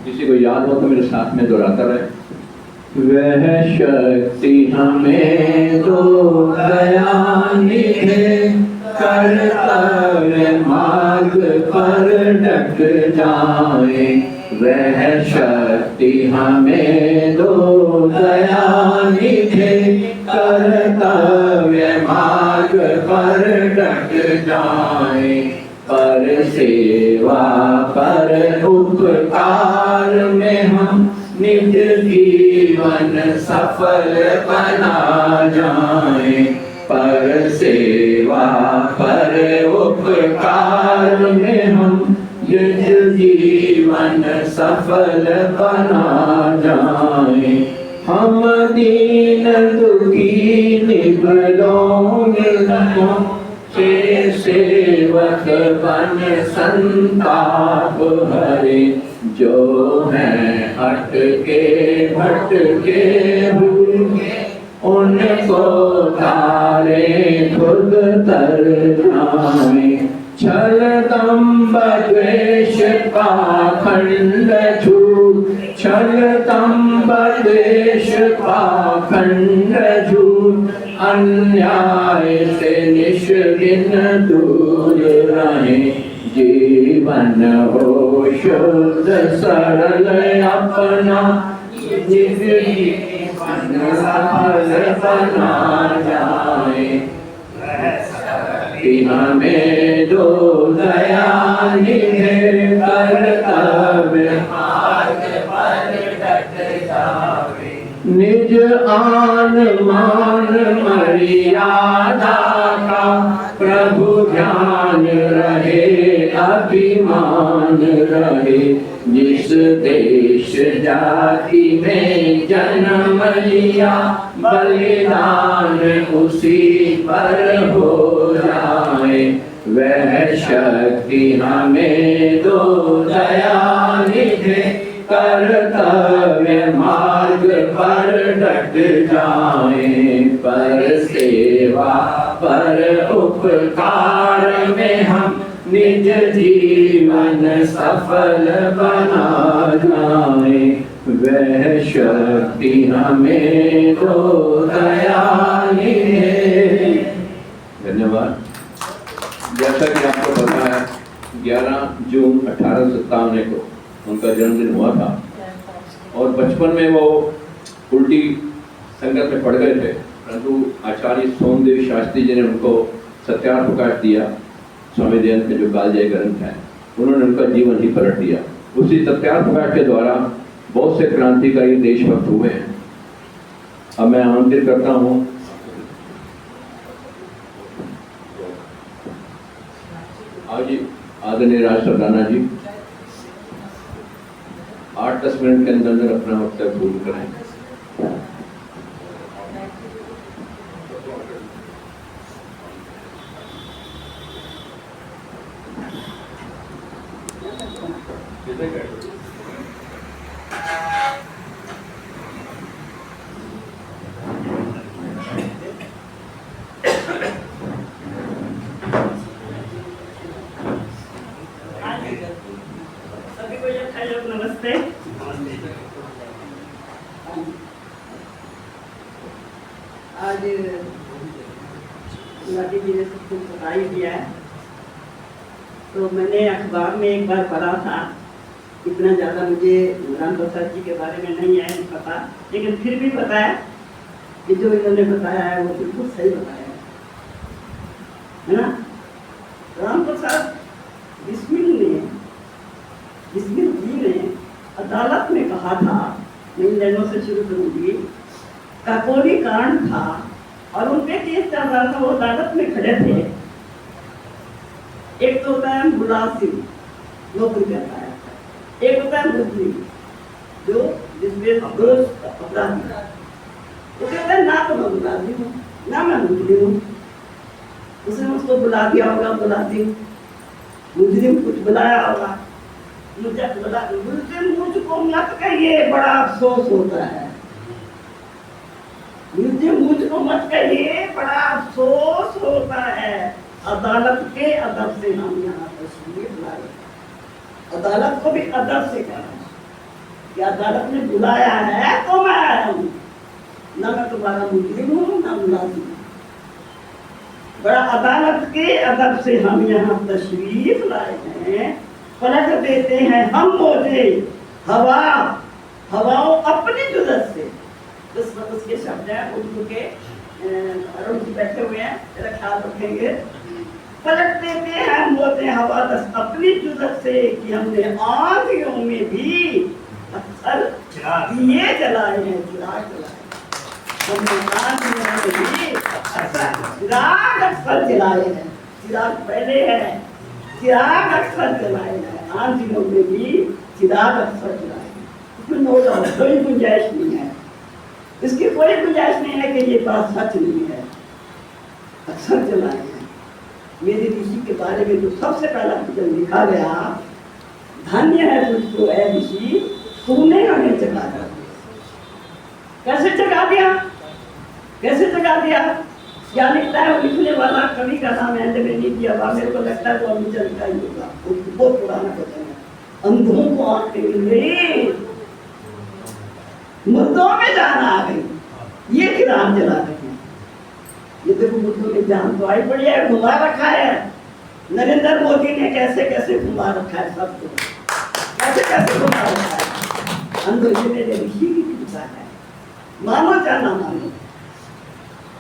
किसी को याद हो तो मेरे साथ में दोहराता रहे। वह शक्ति हमें दो दयानी है, कर्तव्य मार्ग पर डट जाए। वह शक्ति हमें दो दयानी है, कर्तव्य मार्ग पर डट जाए। पर सेवा पर उपकार में हम निज जीवन सफल बना जाए। पर सेवा पर उपकार में हम निज जीवन सफल बना जाए। हम दीन दुखी निबलों निर्धनों के सेवक बन संताप हरे। जो हैं हटके भटके हुए उनको तारे खुद तर जाए। छल दंभ द्वेष पाखंड झूठ, छल दंभ द्वेष पाखंड झूठ, अन्याय से निष्दिन दूर रहे। जीवन हो शुद्ध सरल अपना, निज जीवन सफल बना जाए। हमें दो दयानी है, कर्तव्य मार्ग पर डट जाए। निज आन मान मर्यादा का प्रभु ध्यान रहे, अभिमान रहे। जिस देश जाति में जन्म लिया, बलिदान उसी पर हो जाए। वह शक्ति हमें दो दयानी है, कर्तव्य मार्ग पर डट जाए। पर सेवा पर उपकार में हम निज जीवन सफल बना जाए। वह शक्ति हमें दो दयानी है। धन्यवाद। जैसा कि आपको पता है 11 जून 1857 को उनका जन्मदिन हुआ था और बचपन में वो उल्टी संगत में पड़ गए थे, परंतु आचार्य सोमदेव शास्त्री जी ने उनको सत्यार्थ प्रकाश दिया। स्वामी दयानंद के जो कालजयी ग्रंथ है उन्होंने उनका जीवन ही पलट दिया। उसी सत्यार्थ प्रकाश के द्वारा बहुत से क्रांतिकारी देशभक्त हुए हैं। अब मैं आमंत्रित करता हूँ आज आदरणीय राष्ट्र राणा जी 8-10 मिनट के अंदर अंदर अपना वक्तव्य पूर्ण कराएं। नमस्ते। आज लाठी जी ने सब कुछ बता ही दिया है, तो मैंने अखबार में एक बार पढ़ा था। इतना ज़्यादा मुझे राम प्रसाद जी के बारे में नहीं है पता, लेकिन फिर भी पता है कि जो इन्होंने बताया है वो बिल्कुल सही बताया है ना। राम प्रसाद बिस्मिल जी ने अदालत में कहा था, मैं इन लाइनों से शुरू करूंगी। काकोरी कांड था और उनके केस चल रहा था, वो अदालत में खड़े थे। एक तो होता है मुलाजिम, नौकरी करता है, एक होता है मुजरिम, जो जिसमें दोष अपराधी। वो कहता है ना तो मैं मुलाजिम हूँ ना मैं मुजरिम हूँ। उसने उसको बुला दिया होगा मुलाजिम, मुजरिम कुछ बुलाया होगा, मुझे मुझको मत कहिए, बड़ा अफसोस होता है। मुझको मत कहिए, बड़ा अफसोस होता है। अदालत के अदब से हम यहाँ तस्वीर लाए। अदालत को भी अदब से कहना कि अदालत ने बुलाया है तो मैं आया हूँ, ना मैं तुम्हारा मुजरिम हूँ ना मुलाजिम हूँ। बड़ा अदालत के अदब से हम यहाँ तशरीफ लाए हैं, पलट देते हैं हम मौजे हवाओं अपनी जुदत से। उसके शब्द हैं उर्दू के, अरुण जी बैठे हुए हैं, तेरा ख्याल रखेंगे। पलट देते हैं मौजे हवा अपनी जुदत से कि हमने आंधियों में भी अक्सर दिए जलाए हैं, चिराग जलाए। हमने आंधियों में भी चिराग अक्सर जलाए हैं, चिराग पहले है, चिराग अक्सर जलाए हैं, आंधियों में भी चिराग अक्सर जलाए हैं। इसमें नो डाउट कोई गुंजाइश नहीं है, इसकी कोई गुंजाइश नहीं है कि ये बात सच नहीं है, अक्सर जलाए हैं। मेरे ऋषि के बारे में जो सबसे पहला जब लिखा गया, धन्य है तुझको ऐ ऋषि तूने हमें जगा दिया। कैसे जगा दिया, कैसे जगा दिया? क्या लिखता है वो लिखने वाला कवि का नाम है नहीं दिया हुआ, मेरे को लगता है वो अभी चलता ही होगा, बहुत पुराना वचन है। अंधों को आंखें मिल गई, मुद्दों में जान आ गई, ये किराम जला रहे हैं। ये देखो मुद्दों में जान तो आई पड़ी है, घुमा रखा है नरेंद्र मोदी ने, कैसे कैसे घुमा रखा है सबको, कैसे कैसे घुमा रखा है। अंधों ये मेरे ऋषि की कृपा है, मानो या ना मानो,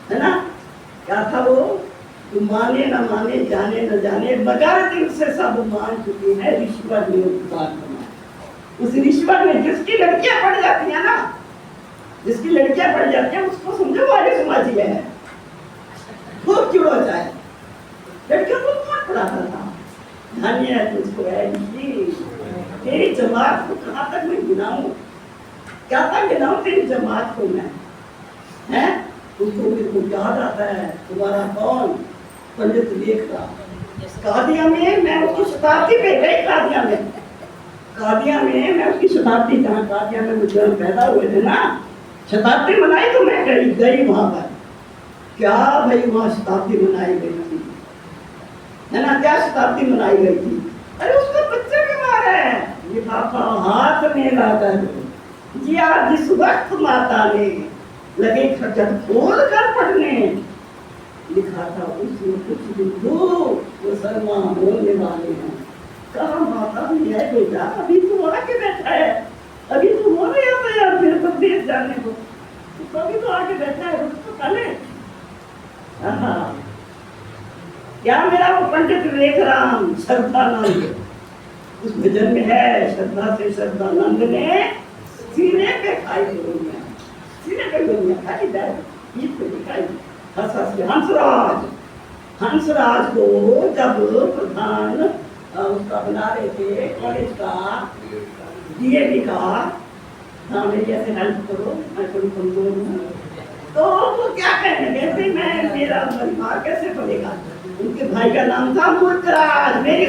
है ना? क्या था वो? तुम माने न माने, जाने न जाने, मगर दिल से सब मान चुके हैं, रिश्वत ने उपकार करना। उस रिश्वत में जिसकी लड़कियां पड़ जाती है ना, जिसकी लड़कियां पड़ जाती हैं, उसको समझो वाले समाजी है, खूब चिड़ो जाए। लड़कियों को कौन पढ़ाता था? धन्य है तुझको ऐ ऋषि, तेरी जमात को कहाँ तक मैं गिनाऊं, क्या तक गिनाऊं तेरी जमात को मैं, है? उसको मेरे को याद आता है तुम्हारा कौन, पंडित लेखरा। कादिया में मैं उसकी शताब्दी पे गई, कादिया में मैं उसकी शताब्दी, जहाँ कादिया में मुझे पैदा हुए थे ना, शताब्दी मनाई तो मैं गई वहां पर। क्या भाई वहां शताब्दी मनाई गई थी, है ना? क्या शताब्दी मनाई गई थी? अरे उसका बच्चा बीमार है, लिफाफा हाथ में लाकर जिया जिस वक्त माता ने लगे खजर खोल कर पढ़ने, लिखा था उसमें कुछ बिंदु वो शर्मा बोलने वाले हैं। कहा माता नहीं है बेटा, अभी तो आके बैठा है, अभी तो हो रहा था यार मेरे को देश जाने को, तो अभी तो आके बैठा है, उसको पहले क्या मेरा वो पंडित लेखराम श्रद्धानंद, उस भजन में है, श्रद्धा से श्रद्धानंद ने सीने पे खाई गोलियां, सीने पे गोलियां खाई, पीठ पे दिखाई, हंस हंस के। हंसराज को जब प्रधान उसका बना रहे थे कॉलेज का, डीएवी का, हाँ मेरी ऐसे हेल्प करो, मैं थोड़ी कमजोर हूँ, तो वो क्या कहने कहते मैं मेरा परिवार कैसे पड़ेगा। उनके भाई का नाम था मुल्कराज, मेरी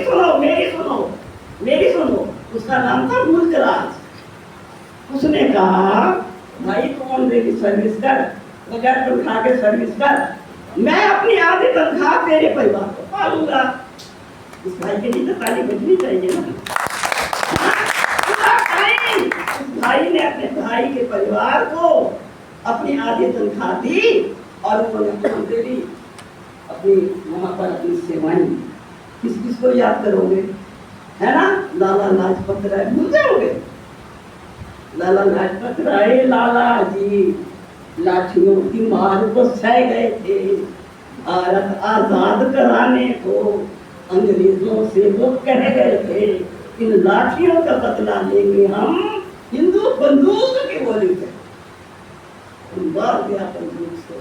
सुनो, उसका नाम था मुल्कराज। उसने कहा भाई कौन मेरी सर्विस कर, बगैर तनख्वाह के सर्विस कर, मैं अपनी आधी तनख्वाह तेरे परिवार को पालूंगा। इस भाई के लिए तो ताली बजनी चाहिए ना। उस भाई ने अपने भाई के परिवार को अपनी आधी तनख्वाह दी और उन्होंने दे दी अपनी वहां पर अपनी सेवाएं। किस किस को याद करोगे, है ना? लाला लाजपत राय भूल जाओगे? लाला लाजपत राय, लाला जी लाठियों की मार को सह गए थे, भारत आजाद कराने को अंग्रेजों से वो कह गए थे, इन लाठियों का बदला लेंगे हम, हिंदू बंदूक की गोली से मार दिया, बंदूक से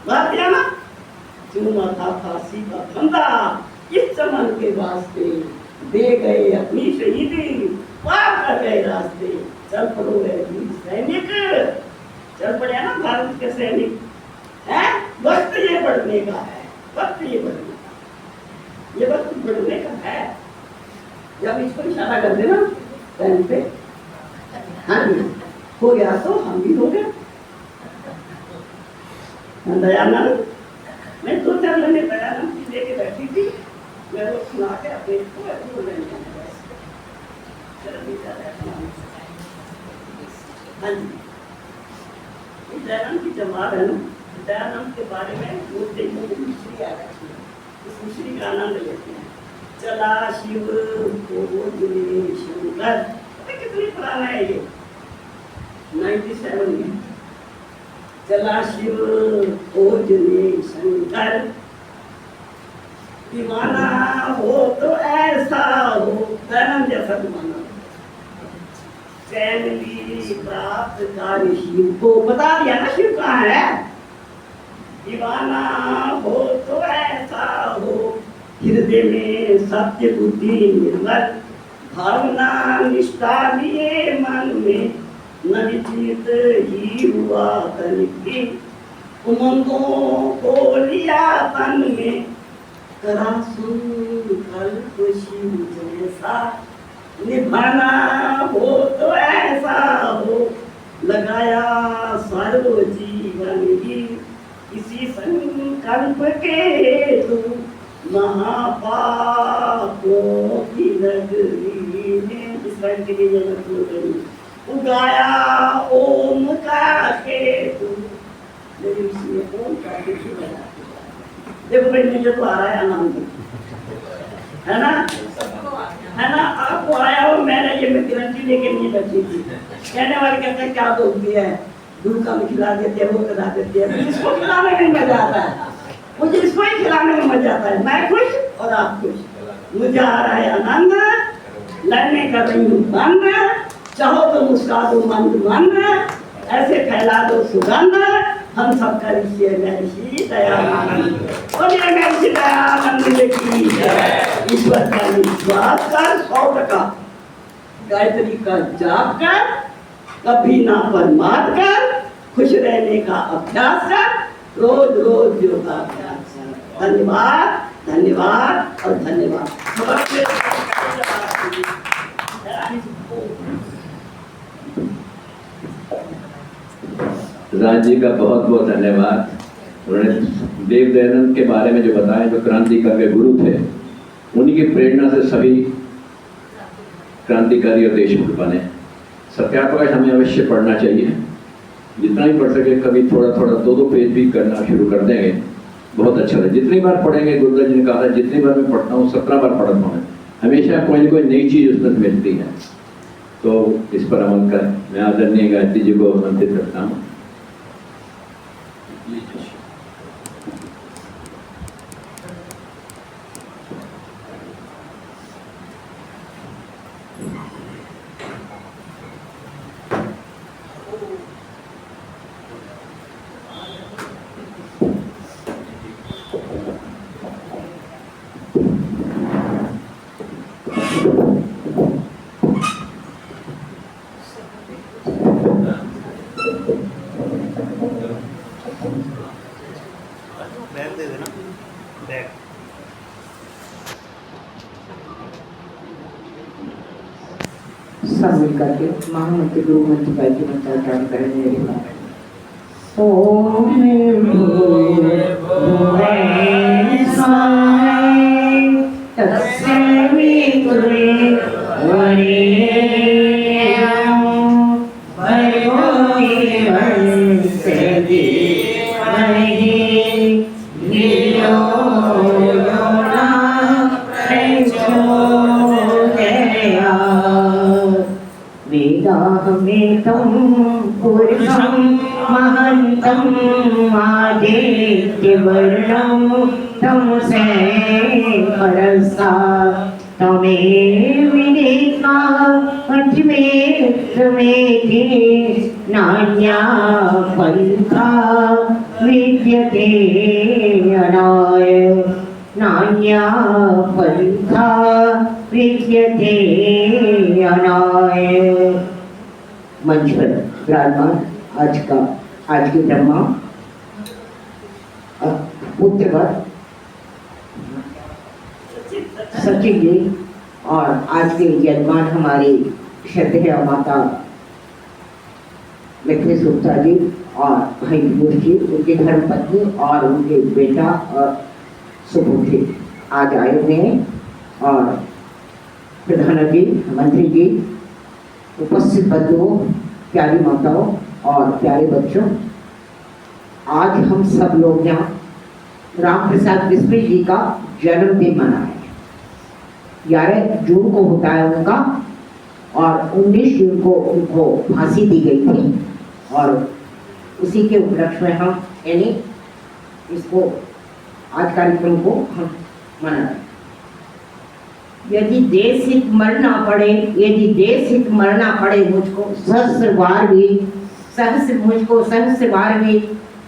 मार दिया ना। चूमा था फांसी का फंदा, इस चमन के वास्ते दे गए अपनी शहीदी, पार कर गए रास्ते, चल पड़ो वीर सैनिक, चल पड़े ना भारत के सैनिक, है? वक्त ये बढ़ने का है, वक्त ये बढ़ने का, ये वक्त बढ़ने का है। जब इसको इशारा कर देना टाइम पे, हाँ जी हो गया तो हम भी हो गए। दयानंद, मैं 2-4 महीने दयानंद की लेके बैठी थी, मैं वो सुना के अपने को भूल रही हूँ बस। चलो भी ज़्यादा अपना। हाँ जी, दयानंद की जमात है ना, दयानंद के बारे में वो देखने को मिश्री आ रही है, इस मिश्री का आनंद लेते हैं। चला शिव खोजने शंकर, पता कितनी पुराना है ये, 97 में। चला शिव खोजने शंकर, दीवाना हो तो ऐसा हो, दयानंद जैसा दीवाना हो। चैन ली प्राप्त कार्य शिव को, बता दिया ना शिव कहाँ है। दीवाना हो तो ऐसा हो, हृदय में सत्य बुद्धि निर्मल, भावना निष्ठा लिए मन में, न विचलित ही हुआ तन की, उमंगों को लिया तन में, करा संकल्प शिव जैसा, निभाना हो तो ऐसा हो, लगाया सर्व जीवन ही इसी संकल्प के तू, महापापों की नगरी में, इस लाइन के लिए जगत को करी, उगाया ओम का केतु, मेरी इसमें ओम का केतु लगा। देखो भाई मुझे तो आ रहा है आनंद, है ना, है ना, आपको आया हो। मैंने ये मैं तिरंगी लेके नहीं बैठी थी। कहने वाले कहते हैं क्या बोलती है, दूध का खिला देते हैं, वो खिला देते हैं, इसको खिलाने में मजा आता है, मुझे इसको ही खिलाने में मजा आता है। मैं खुश और आप खुश, मुझे आ रहा है आनंद, लड़ने कर रही हूँ बंद, चाहो तो मुस्का दो मंद मंद, ऐसे फैला दो सुगंध, हम सब का ऋषि महर्षि दयानंद, बोलिए महर्षि दयानंद की ईश्वर का विश्वास कर, 100% गायत्री का जाप कर, कभी ना परमाद कर, खुश रहने का अभ्यास कर, रोज रोज योगाभ्यास कर। धन्यवाद, धन्यवाद और धन्यवाद। राज जी का बहुत बहुत धन्यवाद। उन्होंने देव दयानंद के बारे में जो बताया, जो क्रांतिकारी गुरु थे, उन्हीं की प्रेरणा से सभी क्रांतिकारी और देशमुख बने। सत्याप्रकाश हमें अवश्य पढ़ना चाहिए, जितना ही पढ़ सके, कभी थोड़ा थोड़ा 2-2 पेज भी करना शुरू कर देंगे, बहुत अच्छा है। जितनी बार पढ़ेंगे, गुरुदेव जी ने कहा था जितनी बार मैं पढ़ता हूँ 17 बार पढ़ता हूँ, हमेशा कोई ना कोई नई चीज उसमें मिलती है। तो इस पर अमल कर, मैं आदरणीय गायत्री जी को आमंत्रित करता हूँ। बैग दे देना, बैग। सब मिल करके महामंत्री गुरु मंत्र भाई की मंत्र उच्चारण करेंगे मेरे पास। ओम वेदाहमेतं पुरुषं महन्तं आदित्यवर्णं तमसे परसा तमेव विदित्वा अद्वैतमेति नान्या पन्था विद्यते अनाय नान्या पन्था विद्यते अनाय। मंच पर विराजमान आज के ब्रह्मा पुत्रवर सचिव जी और आज के यजमान हमारी श्रद्धेय माता लक्ष्मी गुप्ता जी और भाई विभूष जी, उनके धर्मपत्नी और उनके बेटा और सुपुत्री आज आए हुए हैं और प्रधानमंत्री मंत्री जी, उपस्थित बंधुओं, प्यारी माताओं और प्यारे बच्चों, आज हम सब लोग यहाँ राम प्रसाद बिस्मिल जी का जन्मदिन मनाए। 11 जून को होता है उनका और 19 जून को उनको फांसी दी गई थी और उसी के उपलक्ष्य में हम यानी इसको आज कार्यक्रम को हम मना रहे। यदि देश हित मरना पड़े, यदि देश हित मरना पड़े मुझको सहस्र बार भी,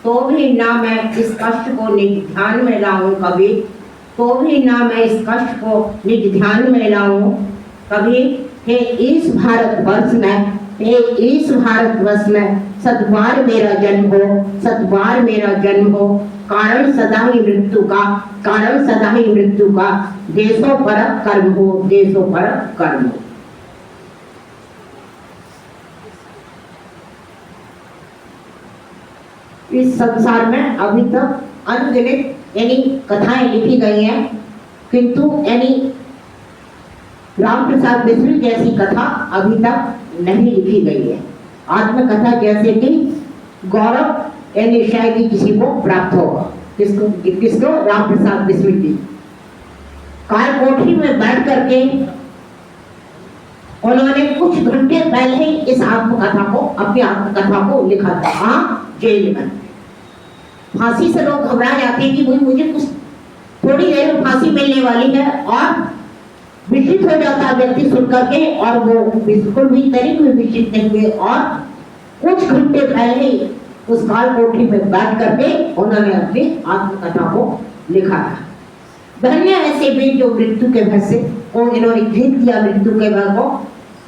तो भी ना मैं इस कष्ट को निज ध्यान में लाऊं कभी, तो भी ना मैं इस कष्ट को निज ध्यान में लाऊं कभी। हे इस भारतवर्ष में सतबार मेरा जन्म हो, सतबार मेरा जन्म हो, कारण सदा ही मृत्यु का, देशों परक कर्म हो, देशों परक कर्म हो। इस संसार में अभी तक अनगिनत यानी कथाएं लिखी गई हैं, किंतु यानी राम प्रसाद बिस्मिल जैसी कथा अभी तक नहीं लिखी गई है। आत्मकथा जैसे कि गौरव यानी शायद ही किसी को प्राप्त होगा। किसको? राम प्रसाद बिस्मिल जी। काल कोठरी में बैठ करके उन्होंने कुछ घंटे पहले ही इस अपनी आत्मकथा को लिखा था। हाँ, जेल में फांसी से लोग घबरा जाते हैं कि मुझे कुछ थोड़ी देर में फांसी मिलने वाली है और विचलित हो जाता है व्यक्ति सुन करके, और वो बिल्कुल भी तरीक में विचलित नहीं हुए और कुछ घंटे पहले ही उस काल कोठरी में बैठ करके उन्होंने अपनी आत्मकथा को लिखा था। धन्य ऐसे भी जो मृत्यु के भय से और इन्होंने जीत लिया मृत्यु के भय को।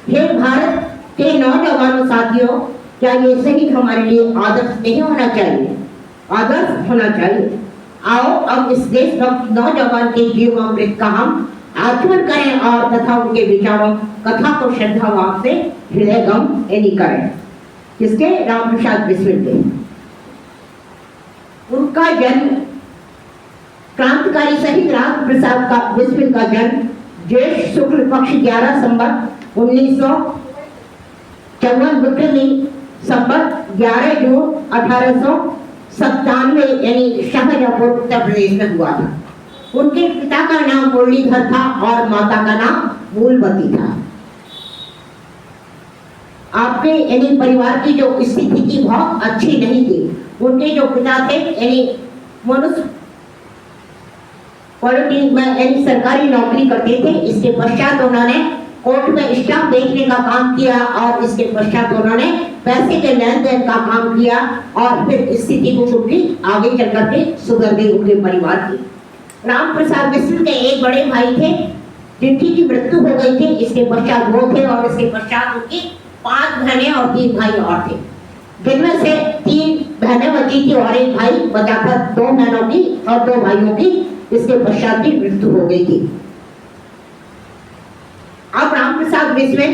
हे भारत के नौजवानों साथियों, क्या ये सही हमारे लिए आदर्श नहीं होना चाहिए? आदर्श होना चाहिए। आओ अब इस देशभक्त नौजवान के जीवामृत का हम आचमन करें और तथा उनके विचारों कथा को श्रद्धा भाव से हृदयगम यानी करें। किसके? राम प्रसाद बिस्मिल के। उनका जन्म क्रांतिकारी शहीद राम प्रसाद का बिस्मिल का जन्म ज्येष्ठ शुक्ल पक्ष 11 संवत 1954 विक्रमी संवत 11 जून 1897 यानी शाहजहांपुर उत्तर प्रदेश में हुआ था। उनके पिता का नाम मुरलीधर था और माता का नाम मूलवती था। आपके यानी परिवार की जो स्थिति थी बहुत अच्छी नहीं थी। उनके जो पिता थे यानी मनुष्य पॉलिटिक्स में यानी सरकारी नौकरी करते थे। इसके पश्चात उन्होंने कोर्ट में स्टाम्प बेचने का काम किया और इसके पश्चात उन्होंने पैसे के लेन देन का काम किया और फिर स्थिति को उनकी आगे चल करके सुधर गई उनके परिवार की। राम प्रसाद बिस्मिल के एक बड़े भाई थे जिनकी की मृत्यु हो गई थी। इसके पश्चात वो थे और इसके पश्चात उनकी 5 बहनें और 3 भाई और थे, जिनमें से 3 बहनें बची थी और एक भाई बचा था। 2 बहनों की और 2 भाइयों की इसके पश्चात की मृत्यु हो गई थी। अब राम प्रसाद बिस्मिल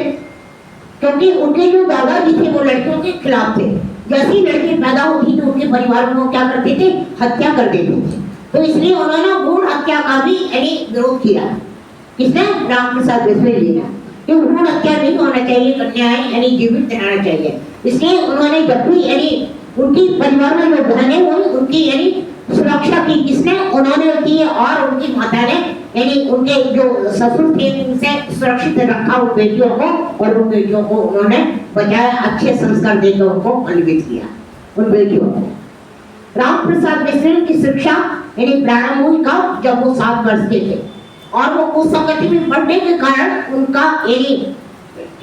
क्योंकि उनके जो दादाजी थे वो लड़कियों के खिलाफ थे। जैसी लड़की पैदा होती तो उनके परिवार में वो क्या करते थे? हत्या कर देते थे। तो इसलिए उन्होंने भ्रूण हत्या का भी यानी विरोध किया। किसने? राम प्रसाद बिस्मिल जी ने। कि भ्रूण हत्या नहीं होना चाहिए, कन्याएं यानी जीवित रहना चाहिए। इसलिए उन्होंने जब भी यानी उनकी परिवार में जो बहनें हुई उनकी यानी सुरक्षा की किसने? उन्होंने की और उनकी माता ने यानी उनके जो ससुर थे उनसे सुरक्षित रखा उन बेटियों को और उन बेटियों को उन्होंने बचाया, अच्छे संस्कार देकर उनको अन्वित किया उन बेटियों को। राम प्रसाद बिस्मिल की शिक्षा यानी प्रारंभ हुई कब? जब वो 7 वर्ष के थे और वो उस संगति में पढ़ने के कारण उनका यानी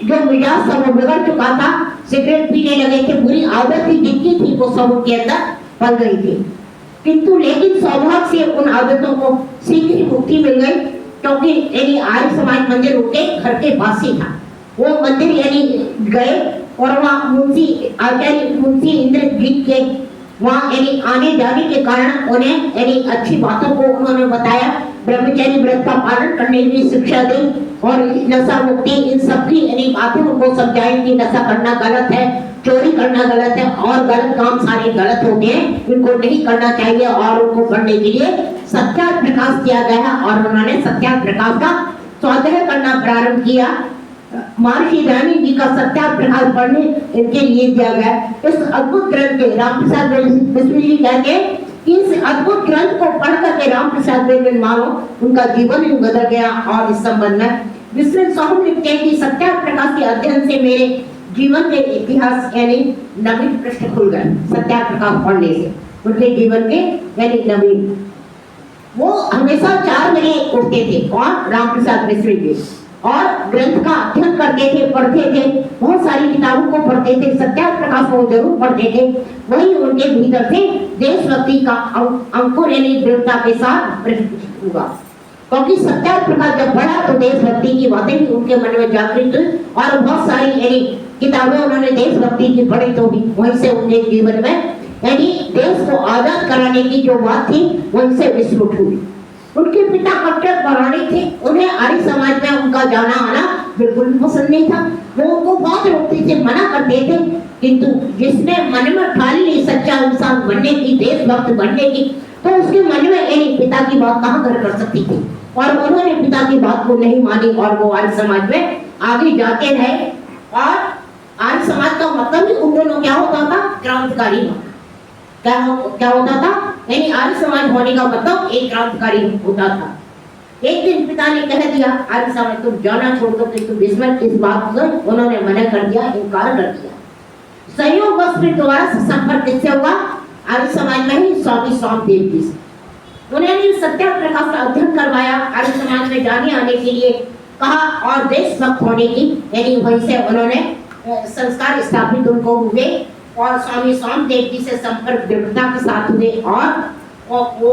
जो मिजाज था वो बिगड़ चुका था। सिगरेट पीने लगे थे, बुरी आदत थी जिनकी थी वो सब उनके अंदर पल गई थी। किंतु लेकिन सौभाग्य से उन आदतों को शीघ्र ही मुक्ति मिल गई, क्योंकि यानी आर्य समाज मंदिर उनके घर के पास ही था। वो मंदिर यानी गए और वहाँ मुंशी आचार्य मुंशी इंद्रजीत के वहाँ यानी आने जाने के कारण उन्हें यानी अच्छी बातों को उन्होंने बताया, ब्रह्मचर्य व्रत का पालन करने की शिक्षा दी और नशा मुक्ति इन सब की यानी बातें उनको समझाई कि नशा करना गलत है चोरी करना गलत है और गलत काम सारे गलत होते हैं, इनको नहीं करना चाहिए और उनको करने के लिए सत्याग्रह प्रकाश किया गया है और उन्होंने सत्याग्रह प्रकाश का स्वाध्याय करना प्रारंभ किया। महर्षि दयानंद जी का सत्याग्रह प्रकाश पढ़ने इनके लिए दिया गया। इस अद्भुत ग्रंथ के रामप्रसाद बिस्मिल जी कहते हैं कि इस अद्भुत ग्रंथ को पढ़ करके रामप्रसाद बिस्मिल मानो उनका जीवन ही बदल गया। और इस संबंध में बिस्मिल साहब लिखते हैं कि सत्याग्रह प्रकाश के अध्ययन से मेरे जीवन के इतिहास यानी नवीन पृष्ठ खुल गए। सत्याग्रह प्रकाश पढ़ने से उनके जीवन के यानी नवीन, वो हमेशा 4 बजे उठते थे और रामप्रसाद मिश्र जी और ग्रंथ का अध्ययन करते थे, पढ़ते थे, बहुत सारी किताबों को पढ़ते थे, सत्याग्रह प्रकाश को जरूर पढ़ते थे। वही उनके भीतर से देशभक्ति का अंकुर यानी दृढ़ता के साथ प्रकट हुआ, क्योंकि सत्याग्रह प्रकाश जब पढ़ा तो देशभक्ति की बातें भी उनके मन में जागृत हुई और बहुत सारी यानी किताबें उन्होंने देशभक्ति की पढ़ी तो भी वहीं से उनके जीवन में यानी देश को आजाद कराने की जो बात थी वहीं से विस्फोट हुई। उनके पिता कट्टर पौराणिक थे, उन्हें आर्य समाज में उनका जाना आना बिल्कुल भी पसंद नहीं था। वो उनको बहुत रोकते थे, मना करते थे, किंतु जिसने मन में ठान ली सच्चा इंसान बनने की, देशभक्त बनने की, तो उसके मन में यानी पिता की बात कहाँ घर कर सकती थी और उन्होंने पिता की बात को नहीं मानी और वो आर्य समाज में आगे जाते रहे। और आर्य समाज का मतलब ही उन दोनों क्या होता था, क्रांतिकारी होना। क्या होता था यानी आर्य समाज होने का मतलब एक क्रांतिकारी होता था। एक दिन पिता ने कह दिया आर्य समाज तुम जाना छोड़ दो, कि तुम इस बात से उन्होंने मना कर दिया, इनकार कर दिया। संयोगवश फिर दोबारा से संपर्क किससे हुआ, आर्य समाज में ही स्वामी स्वामदेव जी से। उन्होंने सत्याग्रह प्रकाश का अध्ययन करवाया, आर्य समाज में जाने आने के लिए कहा और देशभक्त होने की यानी वहीं से उन्होंने संस्कार स्थापित उनको हुए और स्वामी स्वामदेव जी से संपर्क दृढ़ता के साथ हुए और वो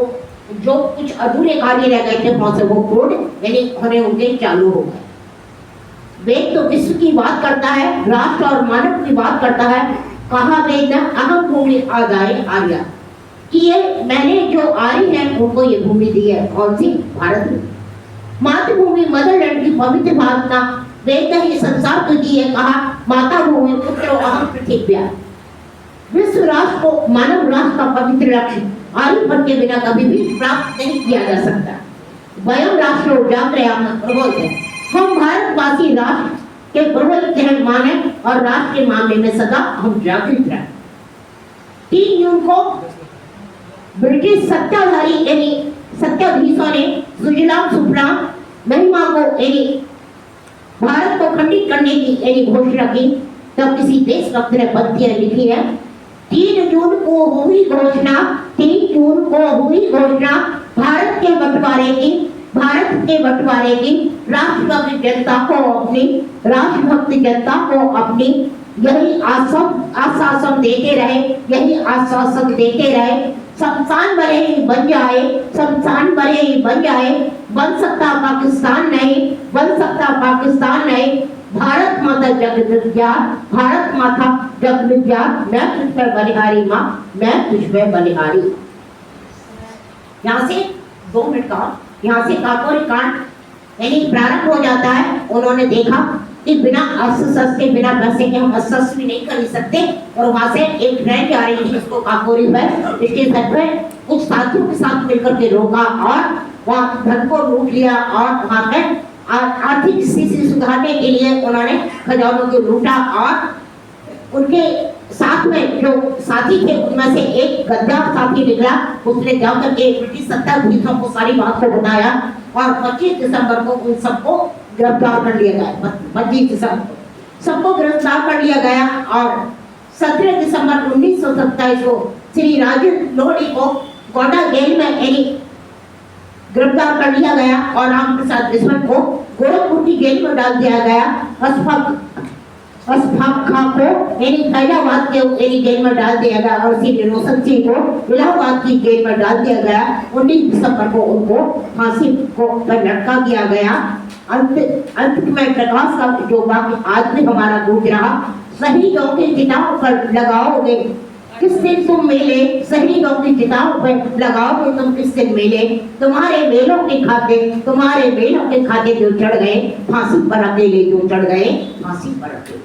जो कुछ अधूरे कार्य रह गए थे वहां से वो पूर्ण यानी होने उनके चालू हो गए। वेद तो विश्व की बात करता है, राष्ट्र और मानव की बात करता है। कहा वेद ने अहम भूमि आदाय आर्या, कि ये मैंने जो आर्य है उनको ये भूमि दी है। कौन सी, भारत में। मातृभूमि मदरलैंड की पवित्र भावना वेद ने ये संसार को दी है। कहा माता भूमि पुत्र अहम पृथ्व्या। विश्व राष्ट्र को मानव राष्ट्र का पवित्र लक्ष्य आर्यभट्ट के बिना कभी भी प्राप्त नहीं किया जा सकता। वयम राष्ट्र जागृयाम प्रबोध है, हम भारतवासी राष्ट्र के प्रबल माने और राष्ट्र के मामले में सदा हम जागृत रहे। 3 जून को ब्रिटिश सत्ताधारी यानी सत्ताधीशों ने सुजलाम सुफलाम महिमा को यानी भारत को खंडित करने की यानी घोषणा की। तब किसी देशभक्त ने पंक्तियां लिखी है, 3 जून को हुई घोषणा, 3 जून को हुई घोषणा भारत के बंटवारे की, राष्ट्रभक्त जनता को अपनी यही आश्वासन देते रहे, शमशान भले ही बन जाए, बन सकता पाकिस्तान नहीं, भारत माता जगत विज्ञान, मैं तुझ पे बलिहारी माँ, मैं तुझ पे बलिहारी। यहाँ से 2 मिनट का यहाँ से काकोरी कांड यानी प्रारंभ हो जाता है। उन्होंने देखा कि बिना अस्त्र के बिना पैसे के हम अस्त्र भी नहीं कर सकते और वहां से एक ट्रेन जा रही थी, उसको काकोरी पर इसके सर पे कुछ साथियों के साथ मिलकर के रोका और वहाँ धन को लूट लिया और वहाँ पे आर्थिक स्थिति सुधारने के लिए उन्होंने खजानों को लूटा। और उनके साथ में जो साथी थे उनमें से एक गद्दार साथी निकला, उसने जाकर के ब्रिटिश सत्ताधीशों को सारी बात को बताया और 25 दिसंबर को उन सबको गिरफ्तार कर लिया गया। 25 दिसंबर सबको गिरफ्तार कर लिया गया और 17 दिसंबर 1927 को श्री राजेंद्र लोहड़ी को गोंडा जेल में गिरफ्तार कर लिया गया और रामप्रसाद बिस्मिल को गोरखपुर की जेल में डाल दिया गया। अशफाक खां को फैजाबाद के जेल में डाल दिया गया और श्री रोशन सिंह को इलाहाबाद की जेल में डाल दिया गया। 19 दिसंबर को उनको फांसी को पर लटका दिया गया। अंत में प्रकाश का जो वाक्य आज भी हमारा गूंज रहा, शहीदों की चिताओं पर लगाओगे किस दिन तुम मेले, शहीदों की चिताओं पर लगाओगे तुम किस दिन मेले, तुम्हारे मेलों के खाते जो चढ़ गए फांसी पर अकेले, जो चढ़ गए फांसी पर अकेले।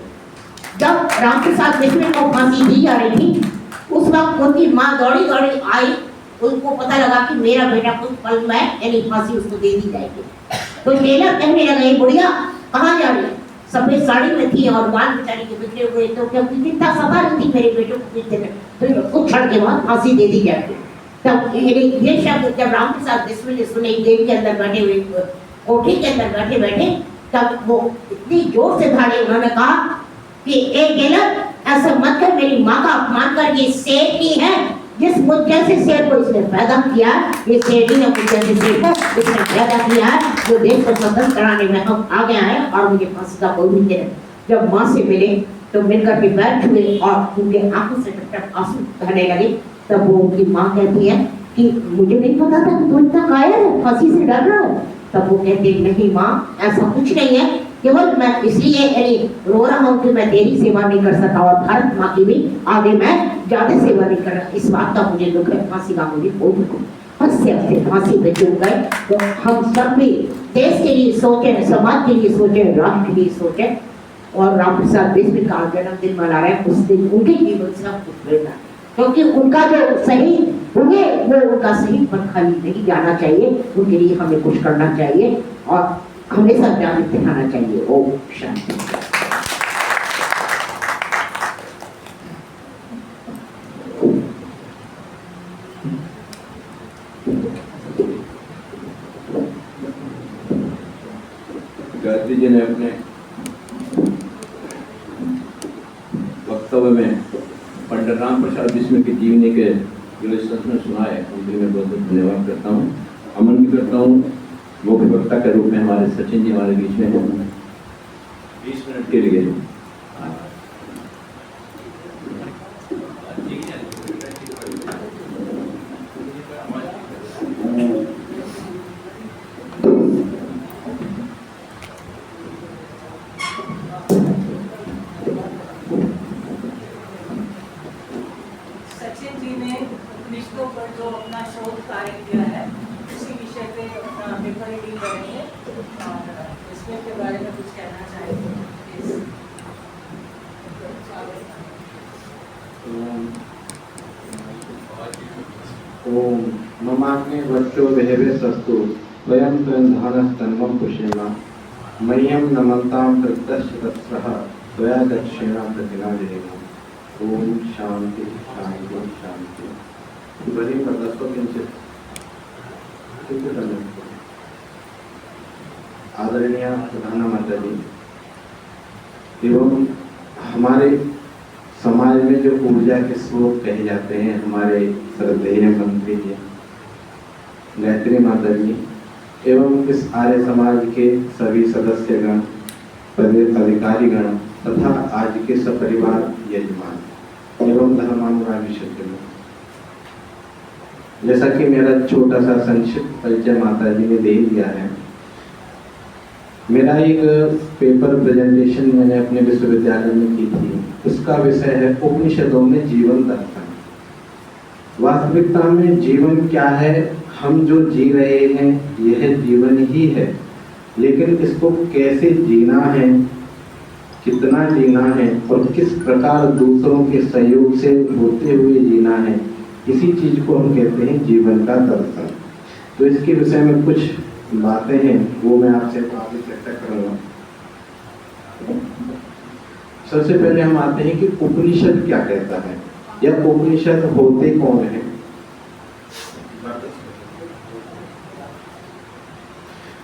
जब रामप्रसाद बिस्मिल को फांसी दी जा रही थी, उस वक्त उनकी माँ दौड़ी दौड़ी आई, उनको पता लगा कि मेरा बेटा कुछ पल में यानी फांसी उसको दे दी जाएगी। तो जेलर कहने लगा, ये बुढ़िया कहाँ जा रही है? सफेद साड़ी में थी और बाल बेचारी के बिखरे हुए, तो क्योंकि कितना सफा रही थी मेरे बेटों को कितने, तो कुछ क्षण के बाद फांसी दे दी जाएगी। तब ये शब्द जब रामप्रसाद बिस्मिल ने सुने, जेल के अंदर बैठे हुए, कोठी के अंदर बैठे बैठे, तब वो इतनी जोर से धाड़े, उन्होंने कहा कि ए जेलर, ऐसा मत कर, मेरी माँ का अपमान कर, ये शेर की है, जिस मुझ जैसे शेर को इसने पैदा किया, ये शेर ने मुझ जैसे शेर को इसने पैदा किया है, जो देश को स्वतंत्र कराने में हम आ गया है, और मुझे फांसी का कोई भी नहीं। जब माँ से मिले तो मिलकर के बैठ हुए और उनके आंखों से टप आंसू बहने लगे। तब वो उनकी माँ कहती है कि मुझे नहीं पता था कि तुम इतना कायर है, फांसी से डर रहे हो। तब वो कहते नहीं माँ, ऐसा कुछ नहीं है, केवल मैं इसलिए रो रहा हूँ कि मैं तेरी सेवा नहीं कर सकता, और भारत माँ की भी आगे मैं ज्यादा सेवा नहीं कर रहा, इस बात का मुझे दुख है, फांसी का मुझे बहुत दुख है। हंसते फांसी पे चुप गए। तो हम सब भी देश के लिए सोचे, समाज के लिए सोचे, राष्ट्र के लिए सोचे, और रामप्रसाद बिस्मिल का जन्मदिन मना रहे हैं। उस दिन उनके जीवन से हम कुछ मिलना, क्योंकि उनका जो सही हुए वो उनका सही पर खाली नहीं जाना चाहिए, उनके लिए हमें कुछ करना चाहिए और हमेशा जागृत दिखाना चाहिए। ओम शांति। गायत्री जी ने अपने वक्तव्य में पंडित रामप्रसाद बिस्मिल की जीवनी के जो इस में सुनाए, उनके लिए बहुत बहुत धन्यवाद करता हूँ। अमन भी करता हूँ, मुख्य वक्ता के रूप में हमारे सचिन जी हमारे बीच में हैं 20 मिनट के लिए। सचिन जी ने रिश्तों पर जो अपना शोध कार्य किया है, उसी विषय पे अपना पेपर रीडिंग करेंगे और इसमें के बारे में कुछ कहना चाहेंगे। ओम ममाग्ने वर्षो देहवे सस्तु स्वयं तन्धानस्तन्मं पुष्येमा मह्यं नमन्तां प्रत्यक्षतस्रः त्वया दक्षिणा प्रतिनादिरेम। ओम शांति शांति शांति। बड़ी प्रदर्शो किंचित आदरणीय प्रधानमंत्री जी एवं हमारे समाज में जो ऊर्जा के स्रोत कहे जाते हैं, हमारे श्रद्धेय मंत्री जी गायत्री माता जी एवं इस आर्य समाज के सभी सदस्यगण, अधिकारीगण तथा आज के सपरिवार यजमान एवं धर्मानुरागी क्षेत्र, जैसा कि मेरा छोटा सा संक्षिप्त परिचय माता जी ने दे दिया है। मेरा एक पेपर प्रेजेंटेशन मैंने अपने विश्वविद्यालय में की थी, उसका विषय है उपनिषदों में जीवन दर्शन। वास्तविकता में जीवन क्या है, हम जो जी रहे हैं यह जीवन ही है, लेकिन इसको कैसे जीना है, कितना जीना है और किस प्रकार दूसरों के सहयोग से होते हुए जीना है, इसी चीज को हम कहते हैं जीवन का दर्शन। तो इसके विषय में कुछ बातें हैं, वो मैं आपसे चर्चा करूंगा। सबसे पहले हम आते हैं कि उपनिषद क्या कहता है या उपनिषद होते कौन है।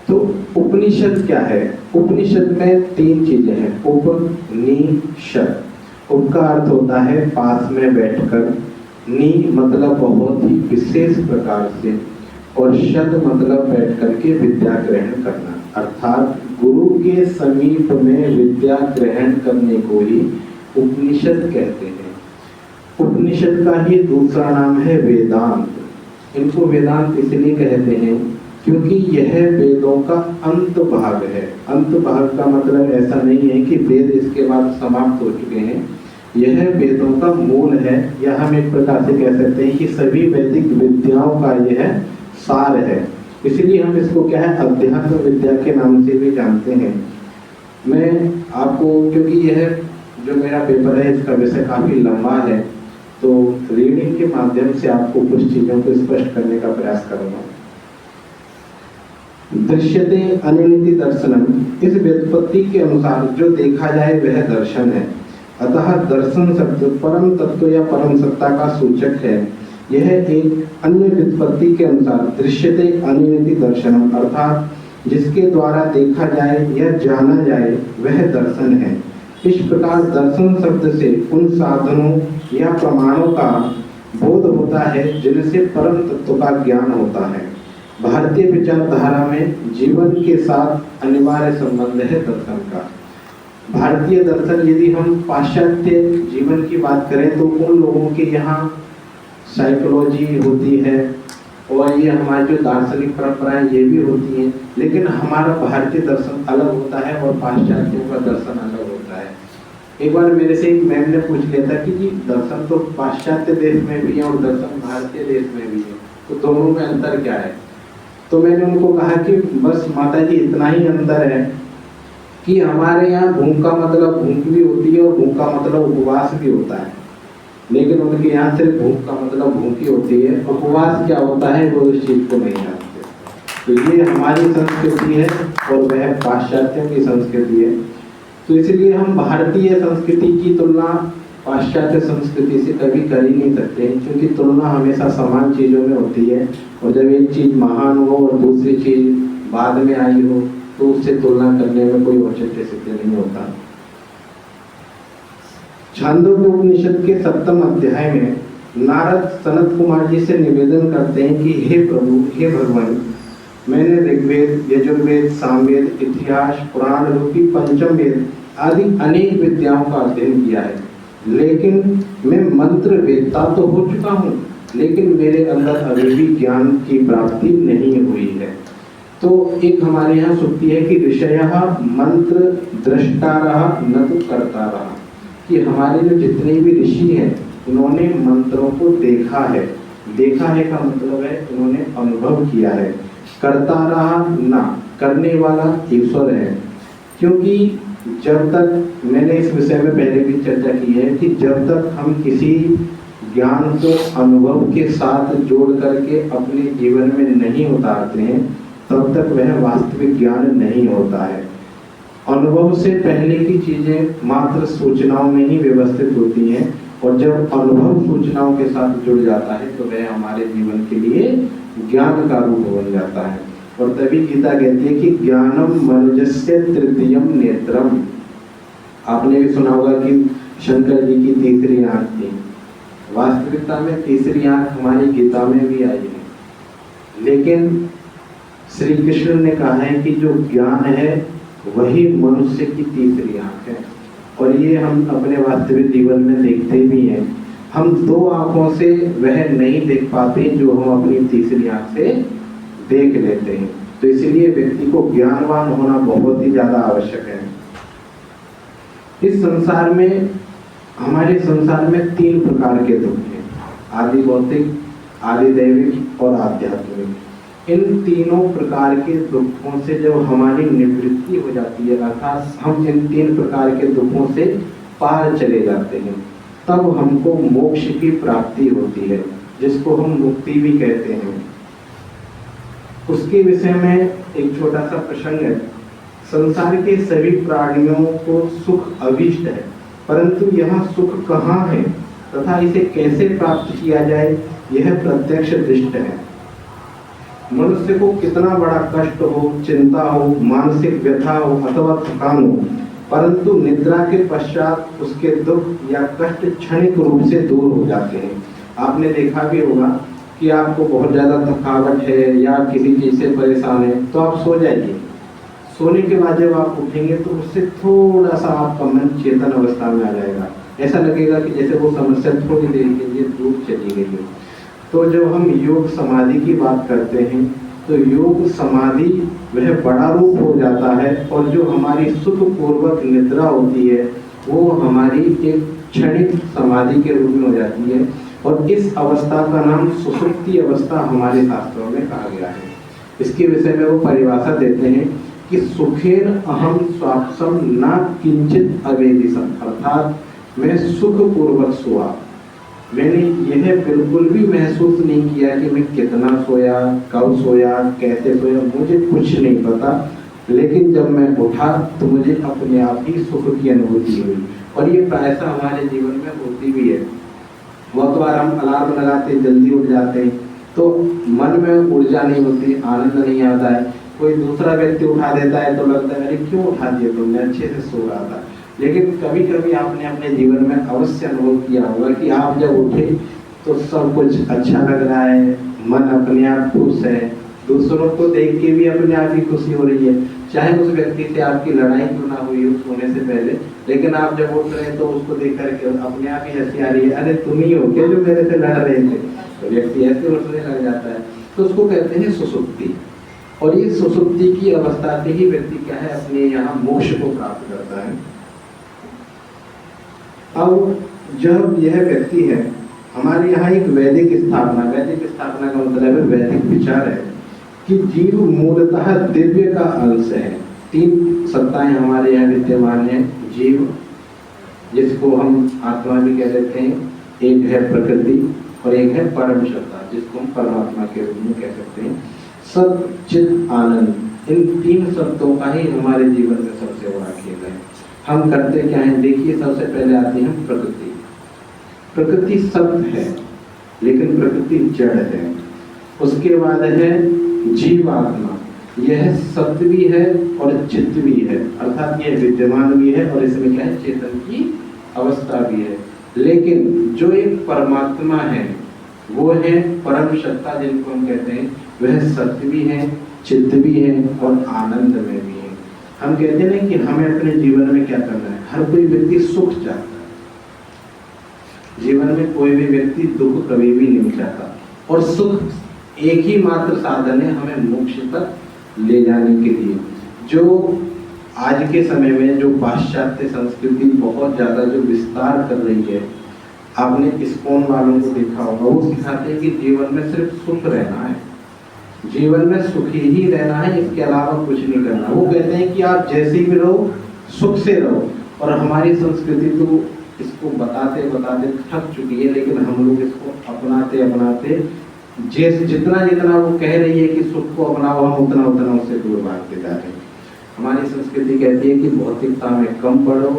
तो उपनिषद क्या है? उपनिषद में 3 चीजें हैं। उपनिषद, उप का अर्थ होता है पास में बैठकर, नि मतलब बहुत ही विशेष प्रकार से, और शद मतलब बैठ करके विद्या ग्रहण करना, अर्थात गुरु के समीप में विद्या ग्रहण करने को ही उपनिषद कहते हैं। उपनिषद का ही दूसरा नाम है वेदांत। इनको वेदांत इसलिए कहते हैं क्योंकि यह वेदों का अंत भाग है। अंत भाग का मतलब ऐसा नहीं है कि वेद इसके बाद समाप्त हो चुके हैं, यह वेदों का मूल है, या हम एक प्रकार से कह सकते हैं कि सभी वैदिक विद्याओं का यह सार है। इसलिए हम इसको क्या है, अध्यात्म विद्या के नाम से भी जानते हैं। मैं आपको, क्योंकि यह जो मेरा पेपर है इसका विषय काफ़ी लंबा है, तो रीडिंग के माध्यम से आपको कुछ चीज़ों को स्पष्ट करने का प्रयास करूँगा। दृश्यते अनिनिति दर्शनम, इस व्युत्पत्ति के अनुसार जो देखा जाए वह दर्शन है। अतः दर्शन शब्द परम तत्व या परम सत्ता का सूचक है। यह एक अन्य व्युत्पत्ति के अनुसार दृश्यते अनिनिति दर्शनम, अर्थात जिसके द्वारा देखा जाए या जाना जाए वह दर्शन है। इस प्रकार दर्शन शब्द से उन साधनों या प्रमाणों का बोध होता है जिनसे परम तत्व का ज्ञान होता है। भारतीय विचारधारा में जीवन के साथ अनिवार्य संबंध है दर्शन का। भारतीय दर्शन, यदि हम पाश्चात्य जीवन की बात करें तो उन लोगों के यहाँ साइकोलॉजी होती है और ये हमारी जो दार्शनिक परंपराएं ये भी होती हैं, लेकिन हमारा भारतीय दर्शन अलग होता है और पाश्चात्यों का दर्शन अलग होता है। एक बार मेरे से एक मैम ने पूछ लिया था कि जी दर्शन तो पाश्चात्य देश में भी है और दर्शन भारतीय देश में भी है, तो दोनों में अंतर क्या है? तो मैंने उनको कहा कि बस माता जी इतना ही अंतर है कि हमारे यहाँ भूख का मतलब भूख भी होती है और भूख का मतलब उपवास भी होता है, लेकिन उनके यहाँ सिर्फ भूख का मतलब भूख ही होती है, उपवास क्या होता है वो इस चीज को नहीं जानते। तो ये हमारी संस्कृति है और वह पाश्चात्यों की संस्कृति है। तो इसलिए हम भारतीय संस्कृति की तुलना पाश्चात्य संस्कृति से कभी कर ही नहीं सकते, क्योंकि तुलना हमेशा समान चीजों में होती है, और जब एक चीज महान हो और दूसरी चीज बाद में आई हो तो उससे तुलना करने में कोई औचित्य सिद्ध नहीं होता। छांदोग्योपनिषद के 7वें अध्याय में नारद सनत कुमार जी से निवेदन करते हैं कि हे प्रभु, हे भगवान, मैंने ऋग्वेद, यजुर्वेद, सामवेद, इतिहास, पुराण रूपी पंचम वेद आदि अनेक विद्याओं का अध्ययन किया है, लेकिन मैं मंत्र वेदता तो हो चुका हूँ, लेकिन मेरे अंदर अभी भी ज्ञान की प्राप्ति नहीं हुई है। तो एक हमारे यहाँ सुक्ति है कि ऋषयः मंत्र दृष्टारः न तो कर्तारः, कि हमारे जो जितने भी ऋषि हैं उन्होंने मंत्रों को देखा है। देखा है का मतलब है उन्होंने अनुभव किया है। कर्तारः ना, करने वाला ईश्वर है। क्योंकि जब तक, मैंने इस विषय में पहले भी चर्चा की है कि जब तक हम किसी ज्ञान को अनुभव के साथ जोड़ करके अपने जीवन में नहीं उतारते हैं तब तक वह वास्तविक ज्ञान नहीं होता है। अनुभव से पहले की चीजें मात्र सूचनाओं में ही व्यवस्थित होती हैं, और जब अनुभव सूचनाओं के साथ जुड़ जाता है तो वह हमारे जीवन के लिए ज्ञान का रूप बन जाता है। और तभी गीता कहती है कि ज्ञानम मनुजस्य तृतीयम नेत्रम। आपने भी सुना होगा कि शंकर जी की तीसरी आंख थी। वास्तविकता में तीसरी आंख हमारी गीता में भी आई है, लेकिन श्री कृष्ण ने कहा है कि जो ज्ञान है वही मनुष्य की तीसरी आंख है। और ये हम अपने वास्तविक जीवन में देखते भी हैं। हम दो आंखों से वह नहीं देख पाते जो हम अपनी तीसरी आंख से देख लेते हैं। तो इसीलिए व्यक्ति को ज्ञानवान होना बहुत ही ज्यादा आवश्यक है। इस संसार में, हमारे संसार में 3 प्रकार के दुख हैं, आदि भौतिक, आदि दैविक और आध्यात्मिक। इन तीनों प्रकार के दुखों से जब हमारी निवृत्ति हो जाती है, अर्थात हम इन 3 प्रकार के दुखों से पार चले जाते हैं, तब हमको मोक्ष की प्राप्ति होती है, जिसको हम मुक्ति भी कहते हैं। उसके विषय में एक छोटा सा प्रसंग है। संसार के सभी प्राणियों को सुख अभीष्ट है, परंतु यह सुख कहाँ है तथा इसे कैसे प्राप्त किया जाए यह प्रत्यक्ष दृष्ट है। मनुष्य को कितना बड़ा कष्ट हो, चिंता हो, मानसिक व्यथा हो अथवा थकान हो, परंतु निद्रा के पश्चात उसके दुख या कष्ट क्षणिक रूप से दूर हो जाते हैं। आपने देखा भी होगा कि आपको बहुत ज़्यादा थकावट है या किसी चीज़ से परेशान है तो आप सो जाइए। सोने के बाद जब आप उठेंगे तो उससे थोड़ा सा आपका मन चेतन अवस्था में आ जाएगा। ऐसा लगेगा कि जैसे वो समस्या थोड़ी देर के लिए दूर चली गई है। तो जब हम योग समाधि की बात करते हैं तो योग समाधि वह बड़ा रूप हो जाता है, और जो हमारी सुखपूर्वक निद्रा होती है वो हमारी एक क्षणिक समाधि के रूप में हो जाती है। और इस अवस्था का नाम सुषुप्ति अवस्था हमारे शास्त्रों में कहा गया है। इसके विषय में वो परिभाषा देते हैं कि सुखेन अहम स्वाप्सम न किंचित अवेदिशम, अर्थात मैं सुख पूर्वक सोया, मैंने यह बिल्कुल भी महसूस नहीं किया कि मैं कितना सोया, कब सोया, कैसे सोया, मुझे कुछ नहीं पता। लेकिन जब मैं उठा तो मुझे अपने आप ही सुख की अनुभूति हुई। और ये प्रायः हमारे जीवन में होती भी है। बहुत बार हम अलार्म लगाते, जल्दी उठ जाते हैं, तो मन में ऊर्जा नहीं होती, आनंद नहीं आता है। कोई दूसरा व्यक्ति उठा देता है तो लगता है अरे क्यों उठा दिया तुमने, अच्छे से सो रहा था। लेकिन कभी कभी आपने अपने जीवन में अवश्य अनुभव किया होगा कि आप जब उठे तो सब कुछ अच्छा लग रहा है, मन अपने आप खुश है, दूसरों को देख के भी अपने आप ही खुशी हो रही है। चाहे उस व्यक्ति से आपकी लड़ाई क्यों ना हुई हो सोने से पहले, लेकिन आप जब उठ रहे हैं तो उसको देख करके अपने आप ही हंसी आ रही है, अरे तुम ही हो क्या जो मेरे से लड़ रहे थे। तो व्यक्ति ऐसे उठने लग जाता है। तो उसको कहते हैं सुसुप्ति। और ये सुसुप्ति की अवस्था से ही व्यक्ति क्या है, अपने यहाँ मोक्ष को प्राप्त करता है। अब जब यह व्यक्ति है, हमारे यहाँ एक वैदिक स्थापना का मतलब है वैदिक विचार है कि जीव मूलतः दिव्य का अंश है। 3 सत्ताएं हमारे यहाँ विद्यमान है। जीव, जिसको हम आत्मा भी कह देते हैं, एक है प्रकृति और एक है परम सत्ता, जिसको हम परमात्मा के रूप में कह सकते हैं। सत, चित, आनंद, इन 3 शब्दों का ही हमारे जीवन में सबसे बड़ा खेल है। हम करते क्या हैं, देखिए सबसे पहले आती है प्रकृति। प्रकृति सत्य है लेकिन प्रकृति जड़ है। उसके बाद है जीवात्मा, यह सत्य भी है और चित्त भी है, अर्थात यह विद्यमान भी है और इसमें क्या है, चेतन की अवस्था भी है। लेकिन जो एक परमात्मा है वो है परम सत्ता, जिनको हम कहते हैं, वह सत्य भी है, चित्त भी है और आनंद में भी है। हम कहते हैं कि हमें अपने जीवन में क्या करना है। हर कोई व्यक्ति सुख चाहता है, जीवन में कोई भी व्यक्ति दुख कभी भी नहीं चाहता। और सुख एक ही मात्र साधन है हमें मोक्ष तक ले जाने के लिए। जो आज के समय में जो पाश्चात्य संस्कृति बहुत ज्यादा जो विस्तार कर रही है, आपने इस्कॉन वालों को देखा होगा, वो सिखाते हैं कि जीवन में सिर्फ सुख रहना है, जीवन में सुखी ही रहना है, इसके अलावा कुछ नहीं करना। वो कहते हैं कि आप जैसे भी रहो सुख से रहो। और हमारी संस्कृति तो इसको बताते बताते थक चुकी है, लेकिन हम लोग इसको अपनाते अपनाते जितना जितना वो कह रही है कि सुख को अपनाओ, हम उतना उतना उससे दूर भागते जा रहे हैं। हमारी संस्कृति कहती है कि भौतिकता में कम पढ़ो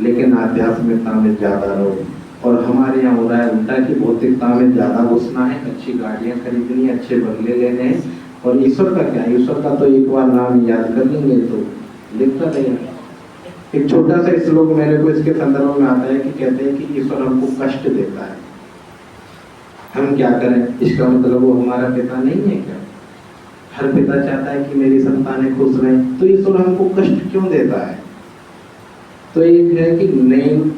लेकिन आध्यात्मिकता में ज्यादा रहो। और हमारे यहाँ हो रहा है उल्टा कि भौतिकता में ज्यादा घुसना है, अच्छी गाड़ियां खरीदनी, अच्छे बंगले लेने हैं। और ईश्वर का क्या, ईश्वर का तो एक बार नाम याद कर लेंगे तो दिखता नहीं है। एक छोटा सा श्लोक मेरे को इसके संदर्भ में आता है कि कहते हैं कि ईश्वर हमको कष्ट देता है, हम क्या करें। इसका मतलब वो हमारा पिता नहीं है क्या? हर पिता चाहता है कि मेरी संतानें खुश रहें, तो ईश्वर हमको कष्ट क्यों देता है? तो एक है कि नहीं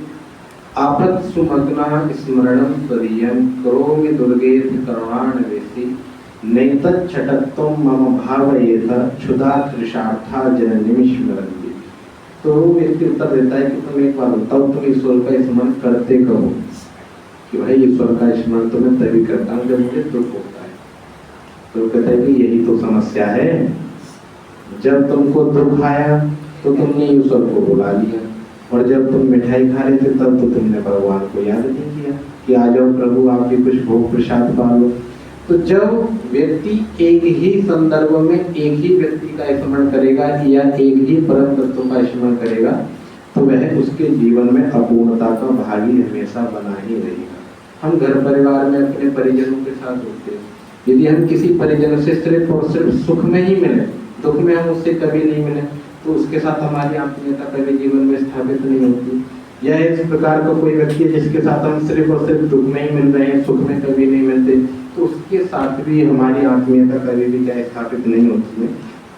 आपत सुमग्ना स्मरणम तदीयम करोमि दुर्गेत करुणान्वेषी नैतत् छटत्वं मम भावयेत क्षुधा तृषार्था जननीं स्मरन्ति। तो वो व्यक्ति उत्तर देता है कि तुम एक बार बताओ, तुम ईश्वर का स्मरण करते कहो? कि भाई ईश्वर का स्मरण तो मैं तभी करता हूँ जब मुझे दुख होता है। तो कहता है कि यही तो समस्या है, जब तुमको दुख आया तो तुमने ईश्वर को बुला लिया, और जब तुम मिठाई खा रहे थे तब तो तुमने भगवान को याद नहीं किया कि आ जाओ प्रभु आप भी कुछ भोग प्रसाद पा लो। तो जब व्यक्ति एक ही संदर्भ में एक ही व्यक्ति का स्मरण करेगा या एक ही परम तत्व का स्मरण करेगा, तो वह उसके जीवन में अपूर्णता का भागी हमेशा बना ही रहेगा। हम घर परिवार में अपने परिजनों के साथ होते हैं, यदि हम किसी परिजन से सिर्फ और सिर्फ सुख में ही मिले, दुख में हम उससे कभी नहीं मिले, तो उसके साथ हमारी आत्मीयता कभी जीवन में स्थापित नहीं होती। या इस प्रकार का कोई व्यक्ति है जिसके साथ हम सिर्फ और सिर्फ दुख में ही मिल रहे हैं, सुख में कभी नहीं मिलते, तो उसके साथ भी हमारी आत्मीयता कभी भी क्या स्थापित नहीं होती है।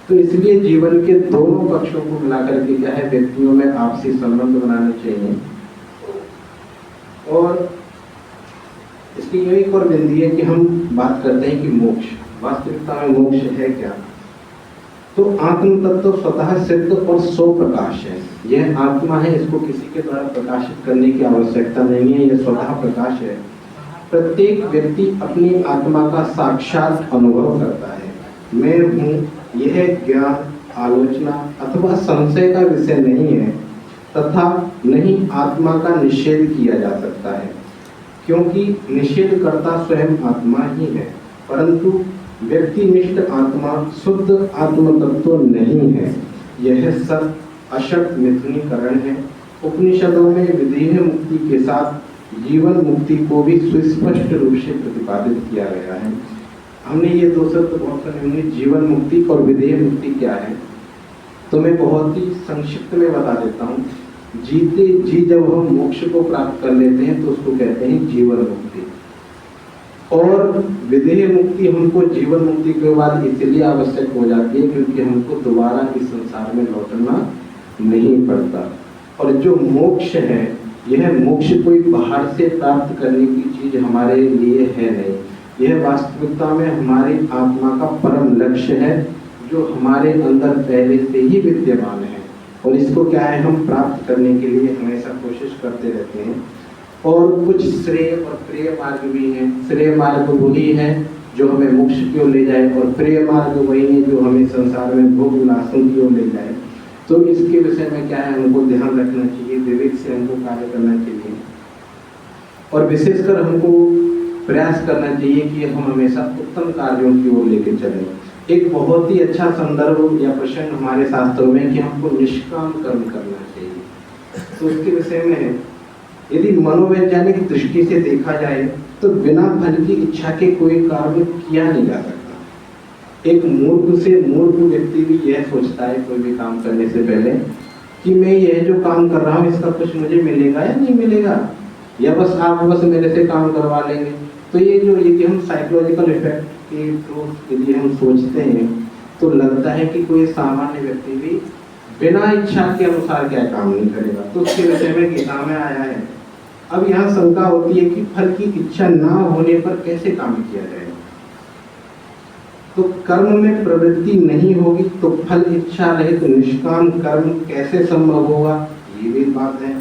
तो इसलिए जीवन के दोनों पक्षों को मिलाकर के क्या है, व्यक्तियों में आपसी संबंध बनाने चाहिए। और इसकी एक और बिंदी है कि हम बात करते हैं कि मोक्ष, वास्तविकता में मोक्ष है क्या? तो आत्म तत्व स्वतः सिद्ध और स्वप्रकाश है। यह आत्मा है, इसको किसी के द्वारा प्रकाशित करने की आवश्यकता नहीं है, यह स्वतः प्रकाश है। प्रत्येक व्यक्ति अपनी आत्मा का साक्षात अनुभव करता है। मैं हूँ, यह ज्ञान आलोचना अथवा संशय का विषय नहीं है तथा न ही आत्मा का निषेध किया जा सकता है, क्योंकि निषेधकर्ता स्वयं आत्मा ही है, परंतु व्यक्तिनिष्ठ आत्मा शुद्ध आत्म तत्व नहीं है। यह सब अशक्त मिथुनीकरण है। उपनिषदों में विदेह मुक्ति के साथ जीवन मुक्ति को भी सुस्पष्ट रूप से प्रतिपादित किया गया है। हमने ये दो शब्द बहुत सुने होंगे, जीवन मुक्ति और विदेह मुक्ति क्या है, तो मैं बहुत ही संक्षिप्त में बता देता हूँ। जीते जी जब हम मोक्ष को प्राप्त कर लेते हैं तो उसको कहते हैं जीवन मुक्ति, और विदेह मुक्ति हमको जीवन मुक्ति के बाद इसलिए आवश्यक हो जाती है क्योंकि हमको दोबारा इस संसार में लौटना नहीं पड़ता। और जो मोक्ष है, यह मोक्ष कोई बाहर से प्राप्त करने की चीज हमारे लिए है नहीं, यह वास्तविकता में हमारी आत्मा का परम लक्ष्य है जो हमारे अंदर पहले से ही विद्यमान है, और इसको क्या है, हम प्राप्त करने के लिए हमेशा कोशिश करते रहते हैं। और कुछ श्रेय और प्रिय मार्ग भी हैं। श्रेय मार्ग वही है जो हमें मोक्ष की ओर ले जाए, और प्रिय मार्ग वही है जो हमें संसार में भोग विलासों की ओर ले जाए। तो इसके विषय में क्या है, हमको ध्यान रखना चाहिए, विवेक से हमको कार्य करना चाहिए, और विशेषकर हमको प्रयास करना चाहिए कि हम हमेशा उत्तम कार्यों की ओर लेके चलें। एक बहुत ही अच्छा संदर्भ या प्रसंग हमारे शास्त्रों में कि हमको निष्काम कर्म करना चाहिए। तो उसके विषय में यदि मनोवैज्ञानिक दृष्टि से देखा जाए तो बिना फल की इच्छा के कोई कार्य किया नहीं जा सकता। एक मूर्ख से मूर्ख व्यक्ति भी यह सोचता है कोई भी काम करने से पहले कि मैं यह जो काम कर रहा हूँ इसका कुछ मुझे मिलेगा या नहीं मिलेगा, या बस आप बस मेरे से काम करवा लेंगे। तो ये जो यदि हम साइकोलॉजिकल इफेक्ट के थ्रू यदि हम सोचते हैं तो लगता है कि कोई सामान्य व्यक्ति भी बिना इच्छा के अनुसार क्या काम नहीं करेगा। तो उसके विषय में गीता में आया है। अब यहाँ शंका होती है कि फल की इच्छा ना होने पर कैसे काम किया जाएगा। तो कर्म में प्रवृत्ति नहीं होगी तो फल इच्छा रहे तो निष्काम कर्म कैसे संभव होगा, ये भी बात है।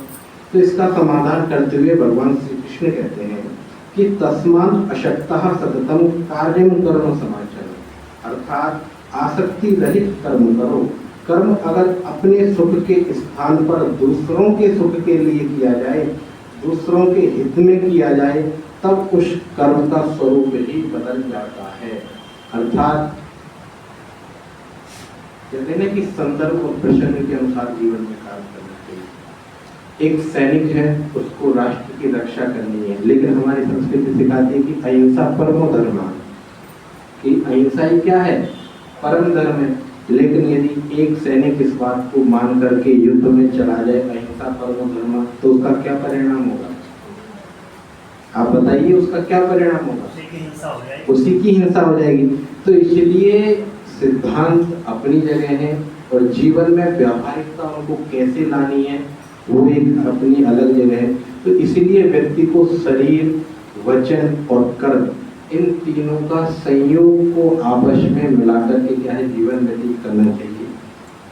तो इसका समाधान करते हुए भगवान श्री कृष्ण कहते हैं कि तस्मात् अशक्तः सततम कार्यं कर्म समाचरो, अर्थात आसक्ति रहित कर्म करो। कर्म अगर अपने सुख के स्थान पर दूसरों के सुख के लिए किया जाए, दूसरों के हित में किया जाए, तब उस कर्म का स्वरूप ही बदल जाता है। अर्थात कहते हैं कि संदर्भ और प्रसंग के अनुसार जीवन में कार्य करना चाहिए। एक सैनिक है, उसको राष्ट्र की रक्षा करनी है, लेकिन हमारी संस्कृति सिखाती है कि अहिंसा परमो धर्म, कि अहिंसा ही क्या है, परम धर्म है। लेकिन यदि एक सैनिक इस बात को मान करके युद्ध में चला जाए अहिंसा परमो धर्म, तो उसका क्या परिणाम होगा, आप बताइए, उसका क्या परिणाम होगा, उसी की हिंसा हो जाएगी। तो इसलिए सिद्धांत अपनी जगह है और जीवन में व्यावहारिकता उनको कैसे लानी है वो एक अपनी अलग जगह है। तो इसीलिए व्यक्ति को शरीर, वचन और कर्म, इन तीनों का संयोग को आपस में मिलाकर के क्या है जीवन व्यतीत करना चाहिए।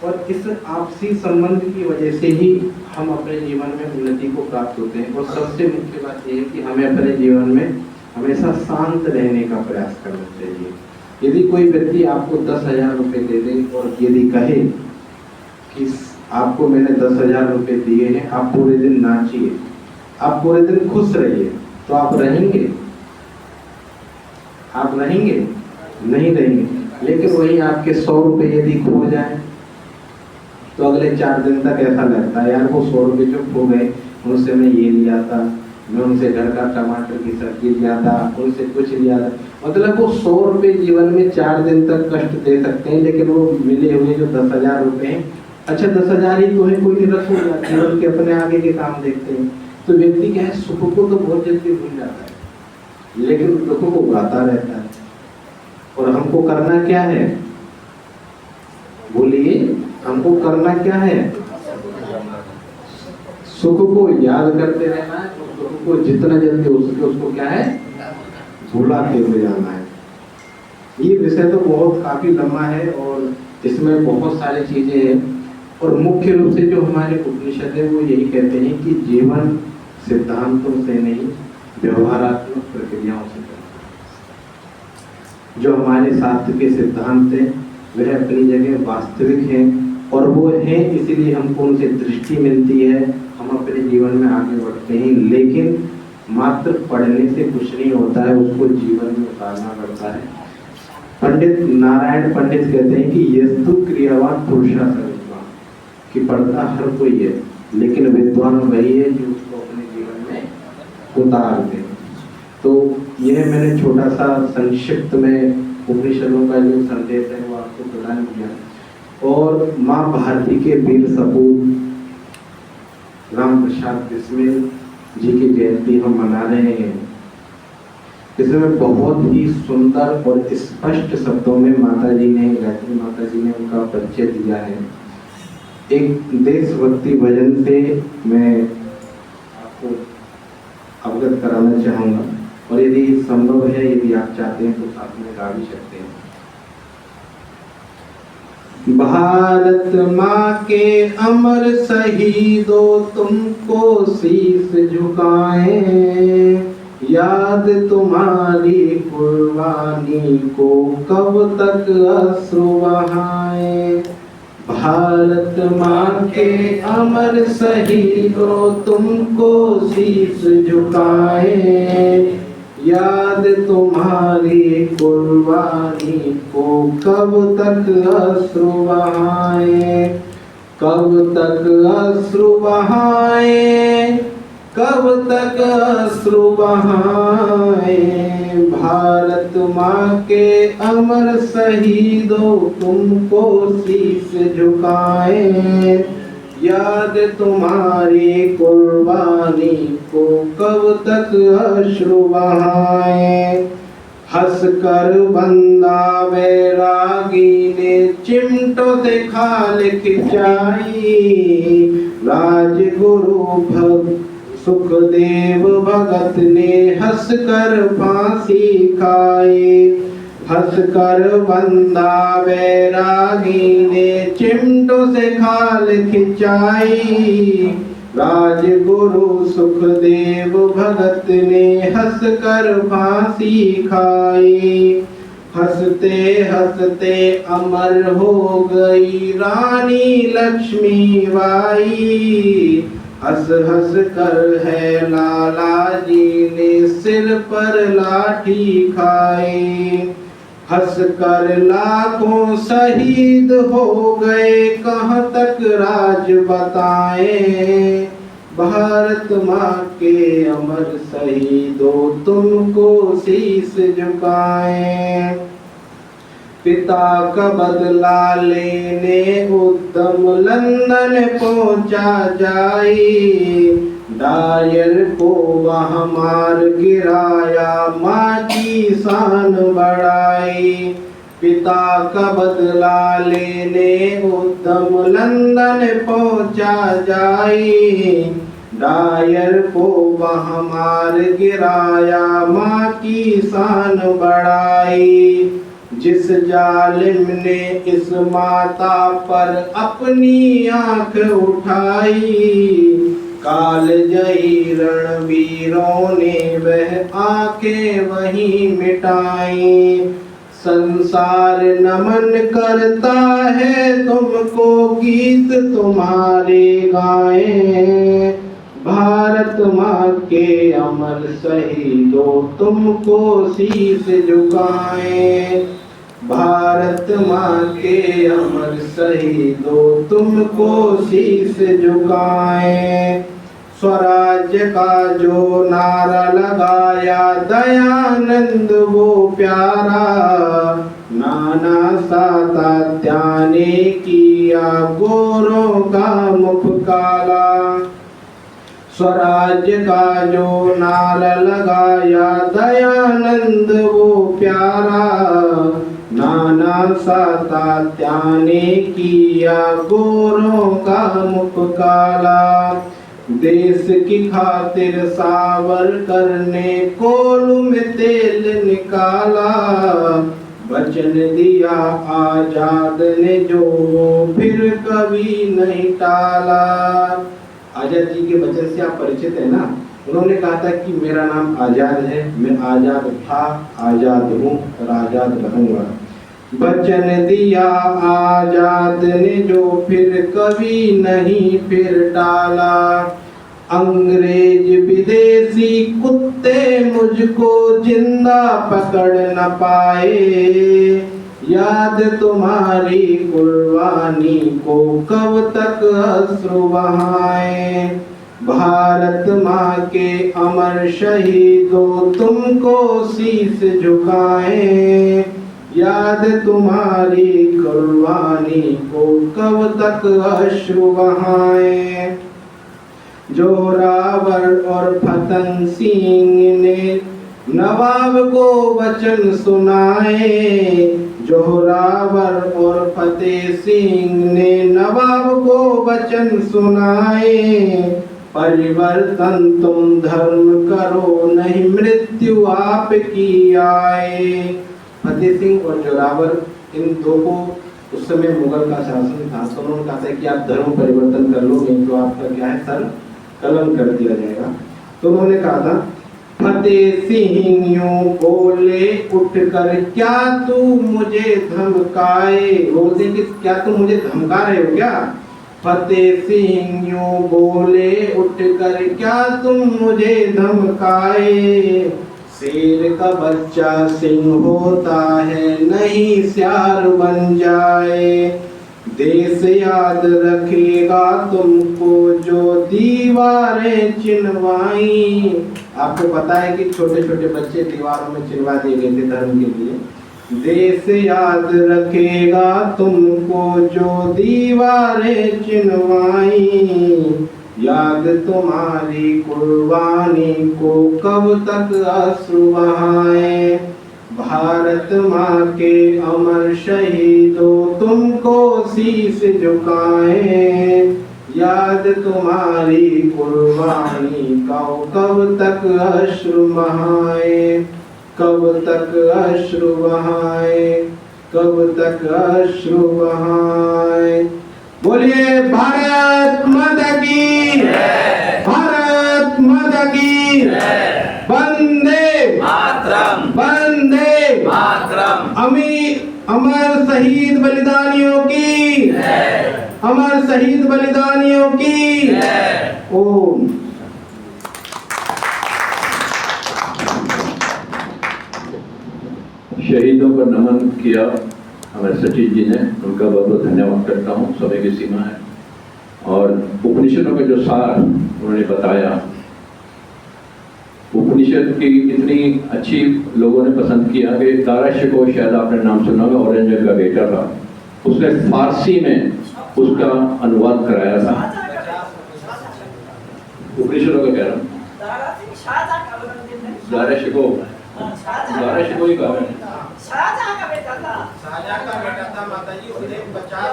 और इस आपसी संबंध की वजह से ही हम अपने जीवन में उन्नति को प्राप्त होते हैं। और सबसे मुख्य बात यह है कि हमें अपने जीवन में हमेशा शांत रहने का प्रयास करना चाहिए। यदि कोई व्यक्ति आपको 10,000 रुपये दे दे और यदि कहे कि आपको मैंने 10,000 रुपये दिए हैं, आप पूरे दिन नाचिए, आप पूरे दिन खुश रहिए, तो आप रहेंगे? आप रहेंगे? नहीं रहेंगे। लेकिन वही आपके 100 रुपये यदि खो जाए तो अगले 4 दिन तक ऐसा लगता है यार वो 100 रुपये जो खो गए, उनसे मैं ये लिया था, मैं उनसे घर का टमाटर की सब्जी लिया था, उनसे कुछ लिया था। मतलब वो 100 रुपये जीवन में 4 दिन तक कष्ट दे सकते हैं, लेकिन वो मिले हुए जो 10,000 रुपये हैं, अच्छा 10,000 ही तो है, कोई नहीं रख हो जीवन के अपने आगे के काम देखते हैं। तो व्यक्ति क्या है, सुख को तो बहुत जल्दी भूल जाता है, लेकिन दुख को गाता रहता है। और हमको करना क्या है, बोलिए, हमको करना क्या है, सुख को याद करते रहना है, दुख को जितना जल्दी हो सके उसको क्या है, भुलाते हुए जाना है। ये विषय तो बहुत काफी लंबा है और इसमें बहुत सारी चीजें हैं। और मुख्य रूप से जो हमारे उपनिषद है वो यही कहते हैं कि जीवन सिद्धांतों से नहीं, व्यवहारात्मक प्रक्रियाओं से। जो हमारे शास्त्र के सिद्धांत हैं वह अपनी जगह वास्तविक हैं और वो हैं, इसीलिए हमको उनसे दृष्टि मिलती है, हम अपने जीवन में आगे बढ़ते हैं। लेकिन मात्र पढ़ने से कुछ नहीं होता है, उसको जीवन में उतारना पड़ता है। पंडित नारायण पंडित कहते हैं कि यस्तु क्रियावान पुरुषा सर्वज्ञ, कि पढ़ता हर कोई है लेकिन विद्वान वही है जो उसको अपने जीवन में उतार दे। तो यह मैंने छोटा सा संक्षिप्त में उपनिषदों का जो संदेश है वो आपको प्रदान किया। और माँ भारती के वीर सपूत राम प्रसाद बिस्मिल जी की जयंती हम मना रहे हैं। इसमें बहुत ही सुंदर और स्पष्ट शब्दों में माता जी ने, गायत्री माता जी ने उनका परिचय दिया है। एक देशभक्ति भजन से मैं आपको अवगत कराना चाहूँगा, और यदि संभव है, यदि आप चाहते हैं तो साथ में गा भी सकते हैं। भारत माँ के अमर शहीदों तुमको शीश झुकाएं, याद तुम्हारी कुर्बानी को कब तक अश्रु बहाएं। भारत माँ के अमर शहीदों तुमको शीश झुकाएं, याद तुम्हारी कुर्बानी को कब तक अश्रु बहाएं, कब तक अश्रु बहाएं, कब तक अश्रु बहाएं। भारत माँ के अमर शहीदों तुमको शीश झुकाएं, याद तुम्हारी कुर्बानी को कब तक अश्रु बहाएं। हंसकर बंदा बैरागी ने चिमटों से खाल खिंचाई, राजगुरु सुखदेव भगत ने हंसकर फांसी खाई। हंसकर बंदा बैरागी ने चिमटों से खाल खिंचाई, राजगुरु सुखदेव भगत ने हंसकर फांसी खाई। हंसते हंसते अमर हो गई रानी लक्ष्मीबाई, हंस हंस कर है लाला जी ने सिर पर लाठी खाई। हंस कर लाखों शहीद हो गए, कहाँ तक राज बताएं। भारत माँ के अमर शहीदों तुमको शीश झुकाएं। पिता का बदला लेने उद्यम लंदन पहुंचा जाए, डायर को वहाँ मार गिराया, माँ की शान बढ़ाई। पिता का बदला लेने उद्यम लंदन पहुंचा जाए, डायर को वहाँ मार गिराया, माँ की शान बढ़ाई। जिस जालिम ने इस माता पर अपनी आंख उठाई, कालजयी रणवीरों ने वह आंखें वहीं मिटाई। संसार नमन करता है तुमको, गीत तुम्हारे गाएं। भारत माँ के अमर शहीदों तुमको शीश झुकाएं। भारत माँ के अमर शहीदों तुमको शीश झुकाएं। स्वराज्य का जो नारा लगाया दयानंद वो प्यारा, नाना सातत्या ने किया गोरों का मुख काला। स्वराज्य का जो नारा लगाया दयानंद वो प्यारा, नाना सातत्या ने किया गोरों का मुख काला। देश की खातिर सावरकर ने कोलू में तेल निकाला, वचन दिया आजाद ने जो फिर कभी नहीं टाला। आजाद जी के वचन से आप परिचित है ना। उन्होंने कहा था कि मेरा नाम आजाद है, मैं आजाद था, आजाद हूँ और आजाद रहूंगा। वचन दिया आजाद ने जो फिर कभी नहीं फिर टाला। अंग्रेज विदेशी कुत्ते मुझको जिंदा पकड़ न पाए। याद तुम्हारी कुर्बानी को कब तक अश्रु बहाए। भारत माँ के अमर शहीदों तुमको शीश झुकाए। याद तुम्हारी कुर्बानी को कब तक अश्रु बहाए। जोरावर और फतन सिंह ने नवाब को वचन सुनाए। जोरावर और फतेह सिंह ने नवाब को वचन सुनाए। परिवर्तन तुम धर्म करो नहीं मृत्यु आपकी आए। फतेह सिंह और जोरावर इन दो को उस समय मुगल का शासन था, तो उन्होंने कहा था कि आप धर्म परिवर्तन कर लो, नहीं तो आपका क्या है सर कलम कर दिया जाएगा। तो उन्होंने कहा था फतेह सिंह यूं बोले उठकर क्या तू मुझे धमकाए। बोलते कि क्या तुम मुझे धमका रहे हो क्या। फतेह सिंह यूं बोले उठकर क्या तुम मुझे धमकाए। शेर का बच्चा सिंह होता है नहीं सियार बन जाए। देश याद रखेगा तुमको जो दीवारें चिनवाई। आपको पता है कि छोटे छोटे बच्चे दीवारों में चिनवा दिए गए थे धर्म के लिए। देश याद रखेगा तुमको जो दीवारें चिनवाई। याद तुम्हारी कुर्बानी को कब तक अश्रु बहाए। भारत माँ के अमर शहीदों तुमको शीश झुकाए। याद तुम्हारी कुर्बानी का कब तक अश्रु बहाए। कब तक अश्रु बहाए। कब तक अश्रु बहाए। बोलिए भारत माता की, भारत माता की। वंदे मातरम, वंदे मातरम। अमर शहीद बलिदानियों की, अमर शहीद बलिदानियों की। ओम। शहीदों को नमन किया हमारे सचिव जी ने, उनका बहुत बहुत धन्यवाद करता हूँ। समय की सीमा है और उपनिषदों का जो सार उन्होंने बताया, उपनिषद की इतनी अच्छी लोगों ने पसंद किया कि दारा शिकोह, शायद आपने नाम सुना होगा, औरंगजेब का बेटा था, उसने फारसी में उसका अनुवाद कराया था। उपनिषदों का कह रहा हूँ, दारा शिकोह ही कहा है। शाहजहां का बेटा था। शाहजहां का बेटा था माताजी, उसने 50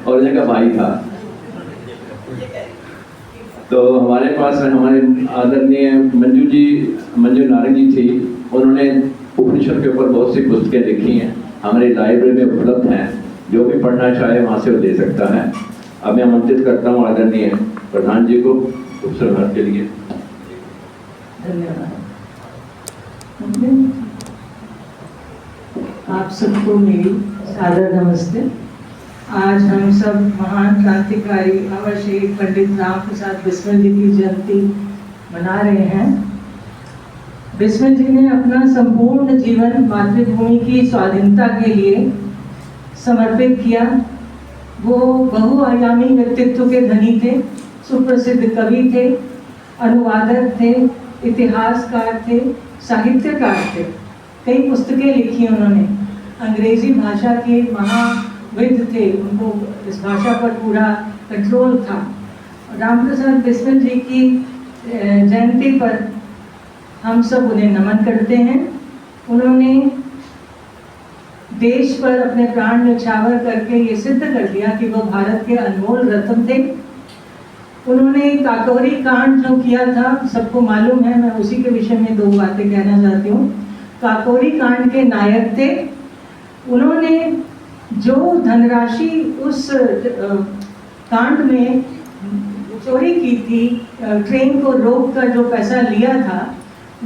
औरंगजेब का भाई था। तो हमारे पास हमारे आदरणीय मंजू नारंग जी थी, उन्होंने उपनिषद के ऊपर बहुत सी पुस्तकें लिखी हैं, हमारी लाइब्रेरी में उपलब्ध हैं। जो भी पढ़ना चाहे वहाँ से वो ले सकता है। अब मैं आमंत्रित करता हूँ आदरणीय प्रधान जी को उपसंहार के लिए। धन्यवाद। आप सबको मेरी सादर नमस्ते। आज हम सब महान क्रांतिकारी अमर शहीद पंडित राम प्रसाद बिस्मिल जी की जयंती मना रहे हैं। बिस्मिल जी ने अपना संपूर्ण जीवन मातृभूमि की स्वाधीनता के लिए समर्पित किया। वो बहुआयामी व्यक्तित्व के धनी थे, सुप्रसिद्ध कवि थे, अनुवादक थे, इतिहासकार थे, साहित्यकार थे। कई पुस्तकें लिखी उन्होंने। अंग्रेजी भाषा के महाविद थे, उनको इस भाषा पर पूरा कंट्रोल था। राम प्रसाद बिस्मिल जी की जयंती पर हम सब उन्हें नमन करते हैं। उन्होंने देश पर अपने प्राण न्यौछावर करके ये सिद्ध कर दिया कि वो भारत के अनमोल रत्न थे। उन्होंने काकोरी कांड जो किया था, सबको मालूम है, मैं उसी के विषय में दो बातें कहना चाहती हूँ। काकोरी कांड के नायक थे। उन्होंने जो धनराशि उस कांड में चोरी की थी, ट्रेन को रोक कर जो पैसा लिया था,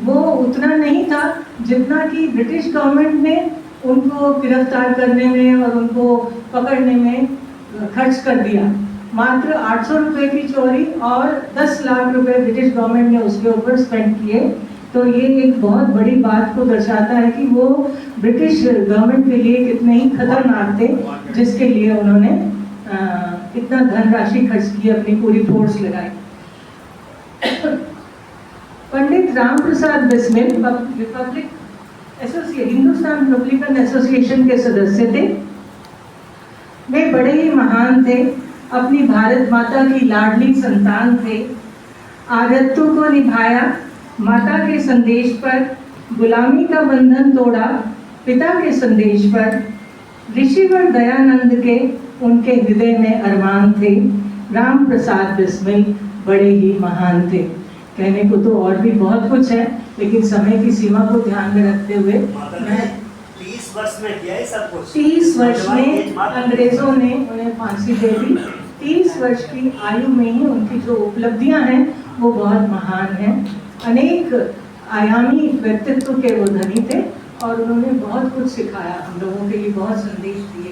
वो उतना नहीं था जितना कि ब्रिटिश गवर्नमेंट ने उनको गिरफ्तार करने में और उनको पकड़ने में खर्च कर दिया। मात्र 800 रुपये की चोरी और 10 लाख रुपए ब्रिटिश गवर्नमेंट ने उसके ऊपर स्पेंड किए। तो ये एक बहुत बड़ी बात को दर्शाता है कि वो ब्रिटिश गवर्नमेंट के लिए कितने ही खतरनाक थे, जिसके लिए उन्होंने इतना धनराशि खर्च की, अपनी पूरी फोर्स लगाई। Pandit Ram Prasad Bismil republic Hindustan republican association के सदस्य थे। वे बड़े ही महान थे, अपनी भारत माता की लाडली संतान थे। आर्यत्व को निभाया, माता के संदेश पर गुलामी का बंधन तोड़ा, पिता के संदेश पर ऋषिवर दयानंद के उनके हृदय में अरमान थे। राम प्रसाद बिस्मिल बड़े ही महान थे। कहने को तो और भी बहुत कुछ है, लेकिन समय की सीमा को ध्यान में रखते हुए मैं 30 वर्ष में किया है सब कुछ। 30 वर्ष में अंग्रेजों ने उन्हें फांसी दे दी। 30 वर्ष की आयु में ही उनकी जो उपलब्धियां हैं वो बहुत महान हैं। अनेक आयामी व्यक्तित्व के वो धनी थे और उन्होंने बहुत कुछ सिखाया, हम लोगों के लिए बहुत संदेश दिए।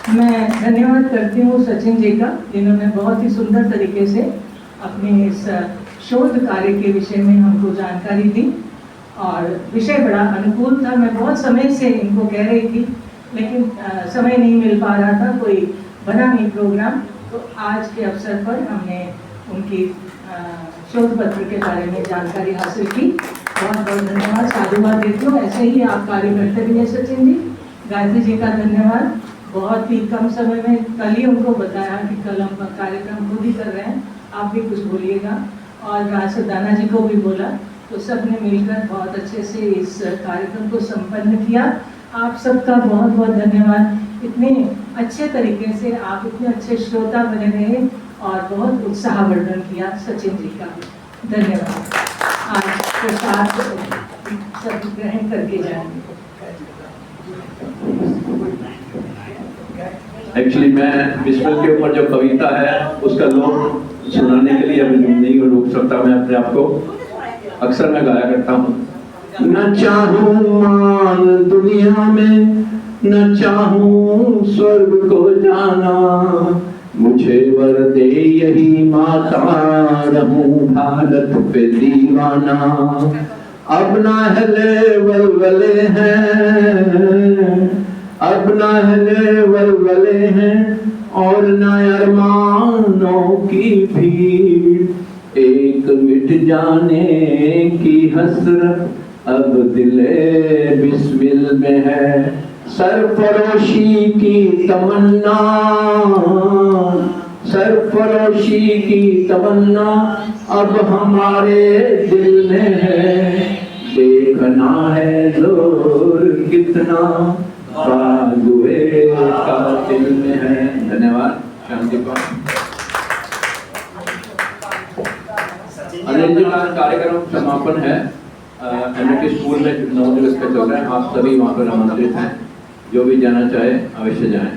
मैं धन्यवाद करती हूँ सचिन जी का, जिन्होंने बहुत ही सुंदर तरीके से अपने इस शोध कार्य के विषय में हमको जानकारी दी और विषय बड़ा अनुकूल था। मैं बहुत समय से इनको कह रही थी, लेकिन समय नहीं मिल पा रहा था, कोई बना नहीं प्रोग्राम। तो आज के अवसर पर हमने उनकी शोध पत्र के बारे में जानकारी हासिल की। बहुत बहुत धन्यवाद, साधुवाद देती हूँ। ऐसे ही आप कार्य करते रहिए सचिन जी। गायत्री जी का धन्यवाद, बहुत ही कम समय में कल ही उनको बताया कि कल हम कार्यक्रम खुद ही कर रहे हैं, आप भी कुछ बोलिएगा। और राशिद दाना जी को भी बोला, तो सब ने मिलकर बहुत अच्छे से इस कार्यक्रम को संपन्न किया। आप सबका बहुत बहुत धन्यवाद। इतने अच्छे तरीके से आप इतने अच्छे श्रोता बने रहे और बहुत उत्साहवर्धन किया। सचिन जी का धन्यवाद। आज प्रसाद सब ग्रहण करके जाएंगे। एक्चुअली मैं बिस्मिल के ऊपर जो कविता है उसका लोग सुनाने के लिए अभी नहीं रोक सकता। मैं अपने आप को अक्सर मैं गाया करता हूँ। न चाहूं मान दुनिया में, न चाहूं स्वर्ग को जाना, मुझे वर दे यही माता, रहूं भारत पे दीवाना। अब ना हिले वलवले हैं, अब ना हिले वलवले हैं, और न अरमानों की भीड़। एक मिट जाने की हसरत अब दिले बिस्मिल में है। सरफरोशी की तमन्ना, सरफरोशी की तमन्ना अब हमारे दिल में है। देखना है जोर कितना बाजुए कातिल में है। धन्यवाद। शांति पाठ। अनिल जी का कार्यक्रम समापन है। एमएटी स्कूल में 9 दिवस का चल रहा है। आप सभी वहाँ पर आमंत्रित हैं। जो भी जाना चाहे अवश्य जाएं।